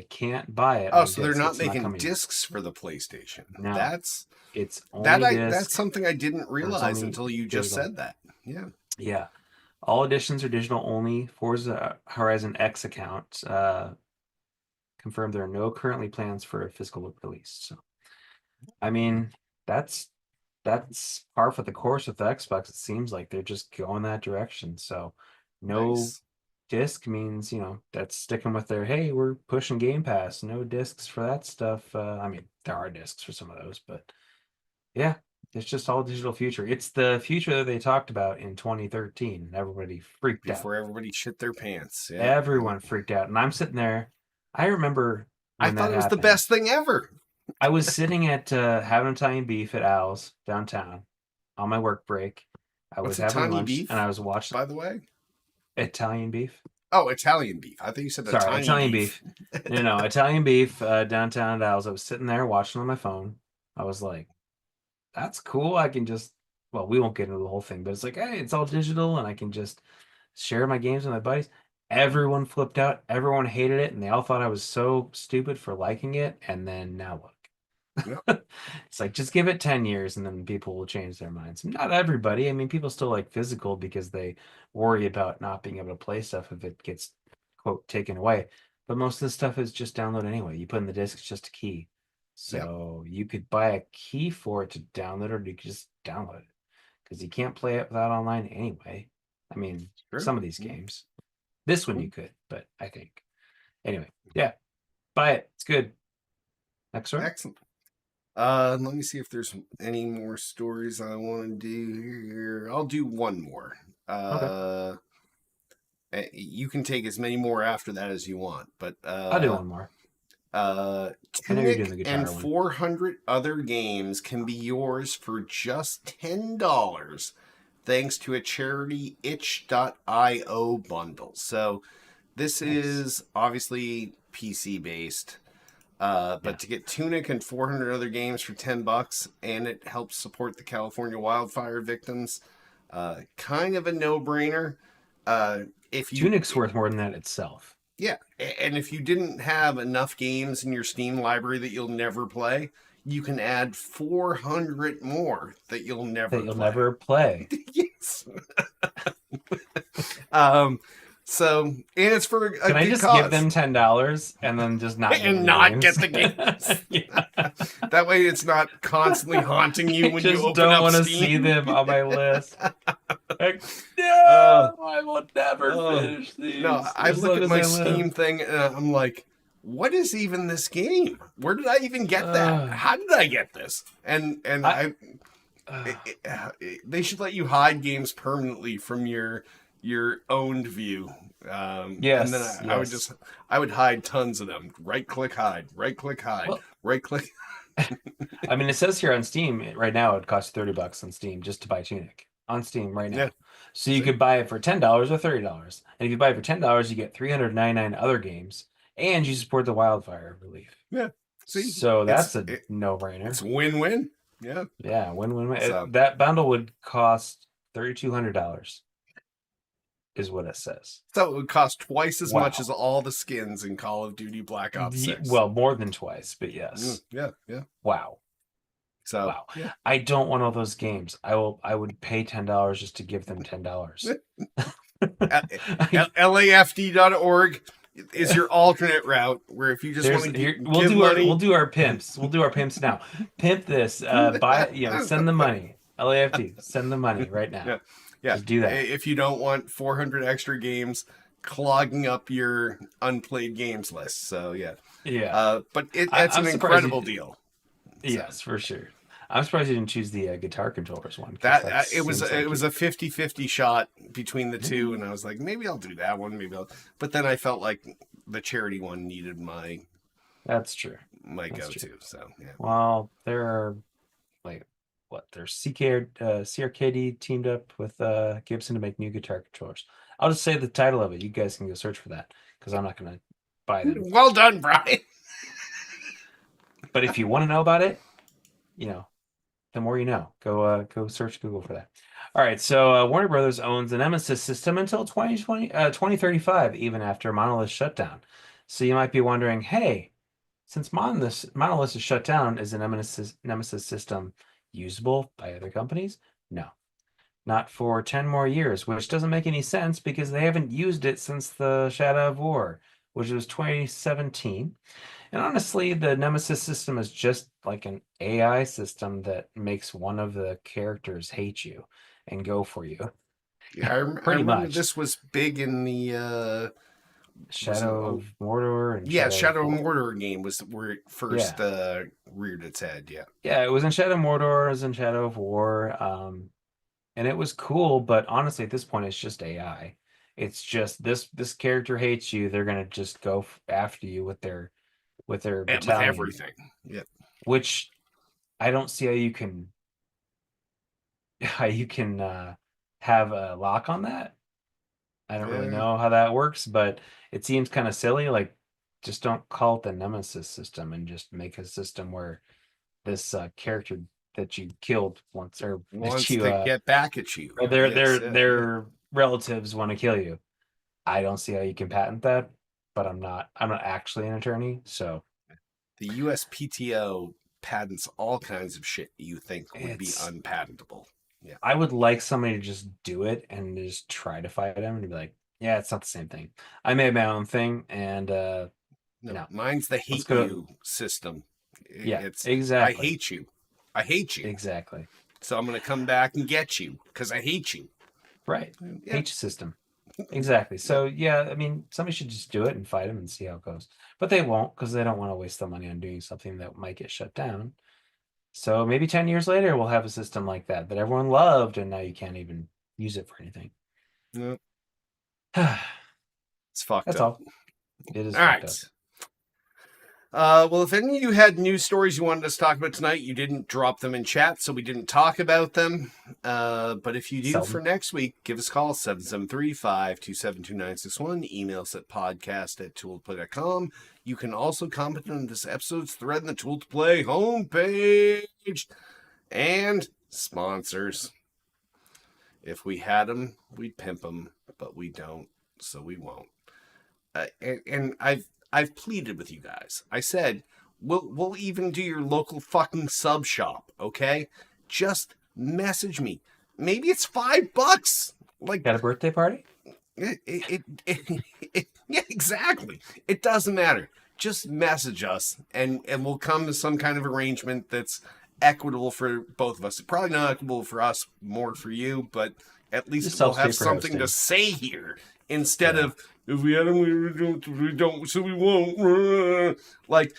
can't buy it Oh, on so they're disc. not It's not making coming. discs for the PlayStation. No, That's it's that only I that's disc something I didn't or it's realize only until you just digital. said that. Yeah. Yeah. All editions are digital only. Forza Horizon X account confirmed there are no currently plans for a physical release. So, I mean, that's that's par for the course with the Xbox. It seems like they're just going that direction. So, no Nice. disc means that's sticking with their hey, we're pushing Game Pass. No discs for that stuff. I mean, there are discs for some of those, but yeah, it's just all digital future. It's the future that they talked about in 2013, and everybody freaked out. Before everybody shit their pants. Yeah. Everyone freaked out. And I'm sitting there. I remember I when thought that it was the happened. best thing ever. I was sitting at having Italian beef at Al's downtown on my work break. I What's was a having tiny lunch and I beef, was watching by the way? Italian beef. Oh, Italian beef. I thought you said a Sorry, tiny Italian beef. beef. No, Italian beef downtown at Al's. I was sitting there watching on my phone. I was like, that's cool. I can just, well, we won't get into the whole thing, but it's like, hey, it's all digital and I can just share my games with my buddies. Everyone flipped out. Everyone hated it, and they all thought I was so stupid for liking it. And then now Yep. look, it's like just give it 10 years, and then people will change their minds. Not everybody. I mean, people still like physical because they worry about not being able to play stuff if it gets quote taken away. But most of the stuff is just download anyway. You put in the disc, it's just a key. Yep. So you could buy a key for it to download, or you could just download it because you can't play it without online anyway. I mean, Sure. some of these games. This one Cool. you could, but I think. Anyway, yeah, buy it. It's good. Next story. Excellent. Let me see if there's any more stories I want to do here. I'll do one more. Okay, You can take as many more after that as you want, but I'll do one more. I know you're doing the Tunic and guitar one. 400 other games can be yours for just $10 thanks to a charity itch.io bundle. So this Nice. is obviously PC based. Yeah. But to get Tunic and 400 other games for $10, and it helps support the California wildfire victims, kind of a no-brainer. If you Tunic's worth more than that itself. Yeah, and if you didn't have enough games in your Steam library that you'll never play, you can add 400 more that you'll never that you'll play. never play. Yes. Um. So, and it's for a Can I good just cause. give them $10 and then just not give And them not games? get the games. Yeah. That way, it's not constantly haunting you I when you just open don't up want to Steam. see them on my list. Like, no, I will never finish these. No, I as look long at as my I live. Steam thing and I'm like, what is even this game? Where did I even get that? How did I get this? And they should let you hide games permanently from your owned view. Yes, and then I would hide tons of them. Right click hide, Well, right click. I mean, it says here on Steam right now it costs $30 on Steam just to buy Tunic on Steam right now. Yeah. So you could buy it for $10 or $30, and if you buy it for $10, you get 399 other games, and you support the wildfire relief. Yeah. See, so that's a no-brainer. It's win-win. Yeah. Yeah, win-win. So- That bundle would cost $3,200, is what it says. So it would cost twice as Wow. much as all the skins in Call of Duty Black Ops 6. Well, more than twice, but yes. Yeah. Wow. So Wow. yeah. I don't want all those games. I would pay $10 just to give them $10. LAFD.org is your alternate route where if you just want to give money, we'll do our pimps. We'll do our pimps now. Pimp this. Buy send the money. LAFD, send the money right now. Yeah. Just do that. If you don't want 400 extra games clogging up your unplayed games list. So yeah. But it's an incredible deal. Yes, for sure. I'm surprised you didn't choose the guitar controllers one. It was a 50-50 shot between the two, and I was like, maybe I'll do that one. But then I felt like the charity one needed my. That's true. My go-to. So yeah. Well, there are there's CRKD teamed up with Gibson to make new guitar controllers. I'll just say the title of it. You guys can go search for that because I'm not going to buy them. Well done, Brian. But if you want to know about it, the more you know. Go search Google for that. All right, so Warner Brothers owns the Nemesis system until 2035, even after Monolith shut down. So you might be wondering, hey, since Monolith is shut down, is the Nemesis system usable by other companies? No, not for 10 more years, which doesn't make any sense because they haven't used it since the Shadow of War, which was 2017. And honestly, the Nemesis system is just like an AI system that makes one of the characters hate you and go for you. Yeah, I remember this was big in the Shadow of Mordor. And Shadow of Mordor game was where it first reared its head. Yeah, it was in Shadow of Mordor, it was in Shadow of War, and it was cool. But honestly, at this point, it's just AI. It's just this character hates you. They're gonna just go after you with their battalion, with everything. Yeah, which I don't see how you can have a lock on that. I don't really know how that works, but it seems kind of silly. Like, just don't call it the Nemesis system and just make a system where this character that you killed wants to get back at you. Or their relatives want to kill you. I don't see how you can patent that, but I'm not actually an attorney, so the USPTO patents all kinds of shit you think would be unpatentable. Yeah. I would like somebody to just do it and just try to fight them and be like, yeah, it's not the same thing. I made my own thing, and mine's the hate you system. It's exactly. I hate you. Exactly. So I'm going to come back and get you because I hate you. Right. Yeah. Hate you system. Exactly. So I mean, somebody should just do it and fight them and see how it goes. But they won't because they don't want to waste the money on doing something that might get shut down. So maybe 10 years later, we'll have a system like that everyone loved, and now you can't even use it for anything. No. It's fucked That's up. all. It is all right. Well, if any of you had news stories you wanted us to talk about tonight, you didn't drop them in chat, so we didn't talk about them. But if you do for next week, give us a call, 773-527-2961. Email us at podcast@tooltoplay.com. You can also comment on this episode's thread in the Tool to Play homepage. And sponsors. If we had them, we'd pimp them, but we don't, so we won't. and I've pleaded with you guys. I said we'll even do your local fucking sub shop, okay? Just message me. Maybe it's $5. Like, Got a birthday party? yeah, exactly. It doesn't matter. Just message us, and we'll come to some kind of arrangement that's equitable for both of us. Probably not equitable for us, more for you, but at least Just we'll self-pay have for something to hosting. say here instead of if we had them, we don't, so we won't. Like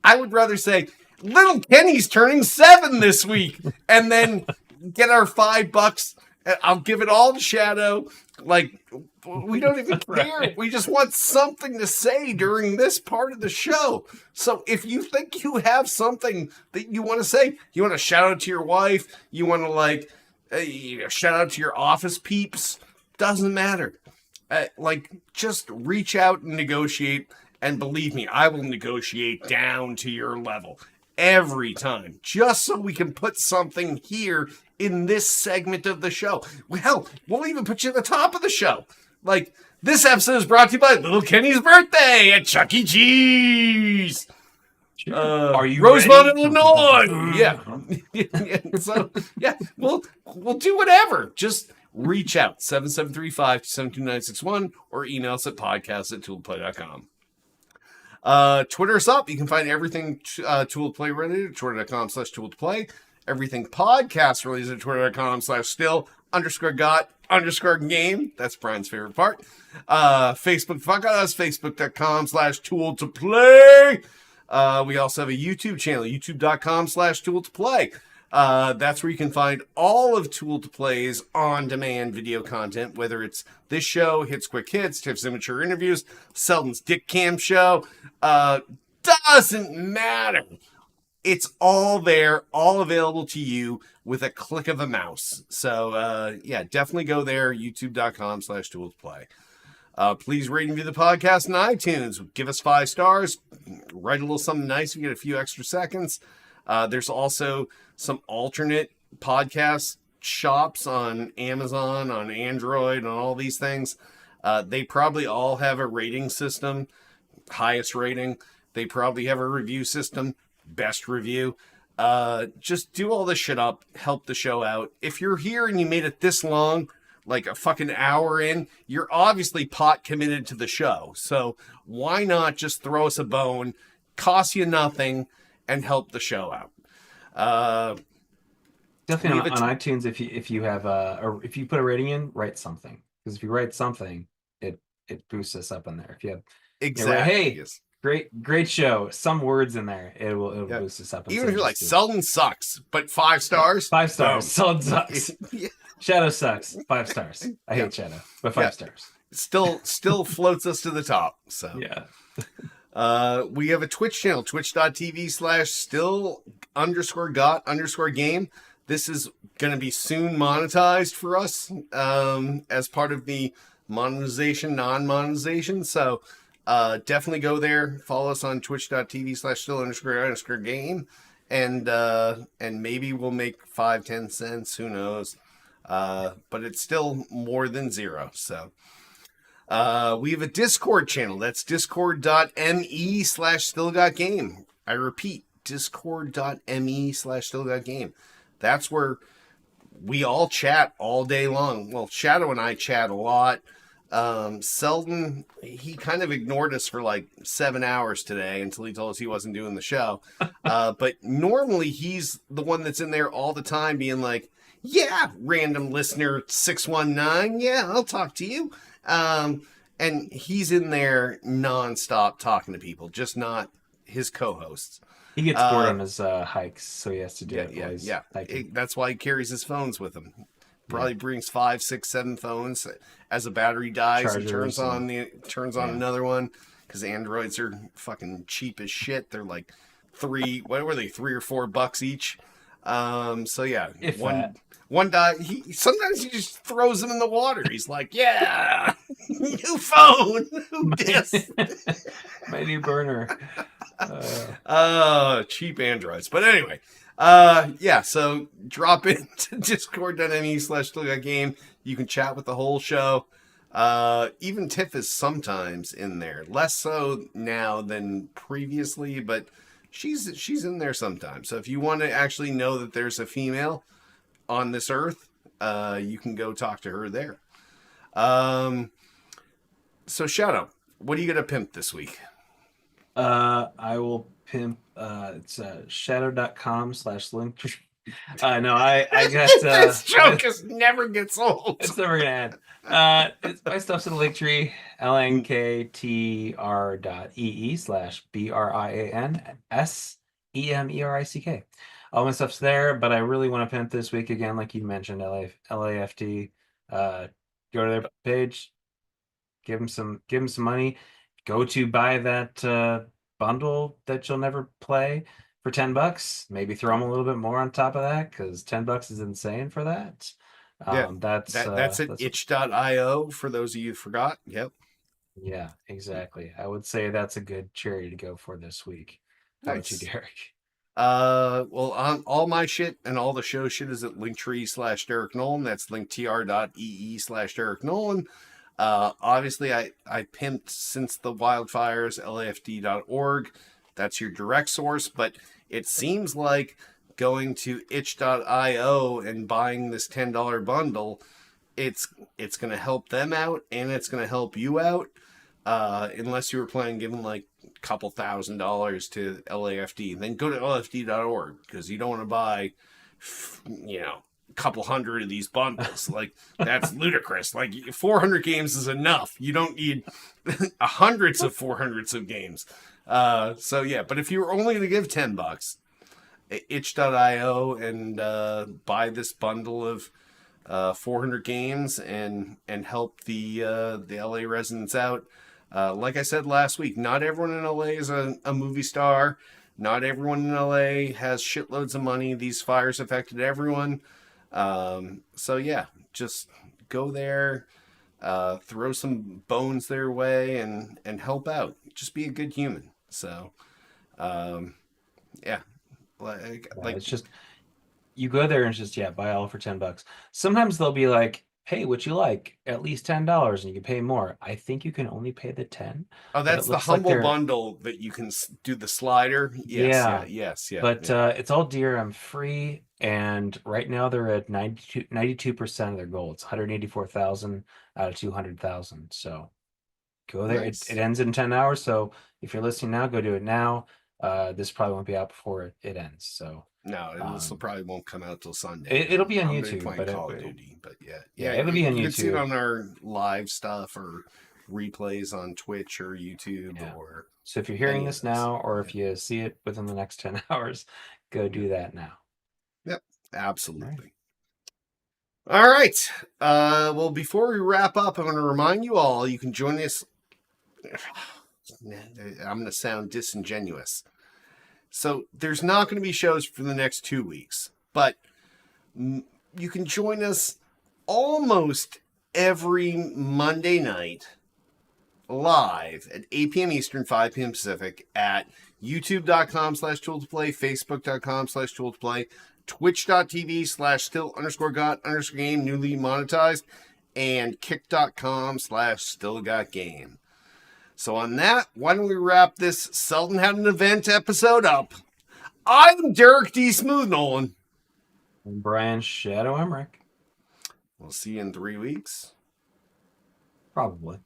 I would rather say little Kenny's turning 7 this week, and then get our $5. I'll give it all to Shadow. Like, we don't even care. Right. We just want something to say during this part of the show. So if you think you have something that you want to say, you want to shout out to your wife, you want to shout out to your office peeps, doesn't matter. Just reach out and negotiate. And believe me, I will negotiate down to your level every time, just so we can put something here in this segment of the show. Hell, we'll even put you at the top of the show. Like, this episode is brought to you by Little Kenny's birthday at Chuck E. Cheese. Are you Rosemont, ready? Illinois? So we'll do whatever. Just reach out 7735-72961 or email us at podcast@toolplay.com. Twitter us up. You can find everything Tool to Play related at twitter.com/Tool to Play. Everything podcast related at twitter.com/still_got_game. That's Brian's favorite part. Facebook, fuck us, facebook.com/Tool to Play. We also have a YouTube channel, youtube.com/Tool to Play. That's where you can find all of Tool to Play's on-demand video content, whether it's this show, Hits Quick Hits, Tips Immature Interviews, Selden's Dick Cam Show. Doesn't matter. It's all there, all available to you with a click of a mouse. So, definitely go there, youtube.com/Tool to Play. Please rate and review the podcast on iTunes. Give us 5 stars. Write a little something nice. You get a few extra seconds. There's also some alternate podcast shops on Amazon, on Android, on all these things. They probably all have a rating system, highest rating. They probably have a review system, best review. Just do all this shit up, help the show out. If you're here and you made it this long, like a fucking hour in, you're obviously pot committed to the show. So why not just throw us a bone, cost you nothing, and help the show out? Definitely on iTunes. If you have if you put a rating in, write something, because if you write something, it boosts us up in there. If you have exactly, hey, great show, some words in there, it will boost us up. Even if you're like Selden sucks, but 5 stars, 5 stars. Selden sucks. Yeah. Shadow sucks. 5 stars. I hate Shadow, but 5 stars. Still floats us to the top. So yeah. We have a Twitch channel, twitch.tv/still_got_game. This is going to be soon monetized for us as part of the monetization, non-monetization. So definitely go there. Follow us on twitch.tv/still_got_game. And maybe we'll make 5-10 cents. Who knows? But it's still more than 0. So we have a Discord channel. That's discord.me/stillgotgame. I repeat, discord.me/stillgotgame. That's where we all chat all day long. Well, Shadow and I chat a lot. Selden, he kind of ignored us for like 7 hours today until he told us he wasn't doing the show. But normally he's the one that's in there all the time being like, yeah, random listener 619. Yeah, I'll talk to you. And he's in there nonstop talking to people, just not his co-hosts. He gets bored on his hikes, so he has to do it. Yeah. That's why he carries his phones with him. Probably brings 5, 6, 7 phones. As a battery dies, he turns on another one, because Androids are fucking cheap as shit. They're like $3 or $4 each. So yeah, if one die. Sometimes he just throws them in the water. He's like, yeah, new phone, new disc. My new burner. Cheap Androids. But anyway, so drop into discord.me/stillgotgame. You can chat with the whole show. Even Tiff is sometimes in there, less so now than previously, but she's in there sometimes. So if you want to actually know that there's a female on this earth, you can go talk to her there. So Shadow, what are you gonna pimp this week? I will pimp it's shadow.com/link. No, I got This joke is never gets old. it's never gonna end. It's my stuff's in the link tree, lnktr.ee/BRIANSEMERICK. All my stuff's there, but I really want to pimp this week again, like you mentioned, LAFT. Go to their page, give them some money. Go to buy that bundle that you'll never play for $10. Maybe throw them a little bit more on top of that because $10 is insane for that. Yeah, That's that's at itch.io for those of you who forgot. Yep. yeah, exactly. I would say that's a good charity to go for this week. How about you, Nice. Derek? Well, on all my shit and all the show shit is at linktree/Derek Nolan. That's linktr.ee/Derek Nolan. Obviously, I pimped Since the Wildfires, lafd.org. That's your direct source, but it seems like going to itch.io and buying this $10 bundle, it's going to help them out and it's going to help you out. Unless you were planning giving like a couple $1,000s to LAFD, then go to lafd.org because you don't want to buy, a couple hundred of these bundles. Like, that's ludicrous. Like, 400 games is enough. You don't need hundreds of 400s of games. So yeah, but if you were only going to give $10, itch.io and buy this bundle of 400 games and help the LA residents out. Like I said last week, not everyone in LA is a movie star. Not everyone in LA has shitloads of money. These fires affected everyone. So yeah, just go there, throw some bones their way and help out. Just be a good human. So, yeah, It's just you go there and it's just buy all for $10. Sometimes they'll be like, hey, what you like? At least $10 and you can pay more. I think you can only pay the 10. oh, that's the humble bundle that you can do the slider. Yes, yeah. But it's all DRM free, and right now they're at 92% of their goal. It's 184,000 out of 200,000. So go there. Nice. It ends in 10 hours. So if you're listening now, go do it now. This probably won't be out before it ends. So no, this probably won't come out till Sunday. It'll be on I'm YouTube, playing Call of Duty, but yeah, it'll be on you YouTube. can see it on our live stuff or replays on Twitch or YouTube. Or so if you're hearing this now, or if you see it within the next 10 hours, go do that now. Yep, absolutely. All right. Well, before we wrap up, I want to remind you all you can join us. I'm going to sound disingenuous. So there's not going to be shows for the next 2 weeks, but you can join us almost every Monday night live at 8 p.m. Eastern, 5 p.m. Pacific at youtube.com/tool2play, facebook.com/tool2play, twitch.tv/still_got_game, newly monetized, and kick.com/stillgotgame. So on that, why don't we wrap this Seldom Had an Event episode up? I'm Derek D. Smooth Nolan. I'm Brian Shadow Emmerich. We'll see you in 3 weeks. Probably.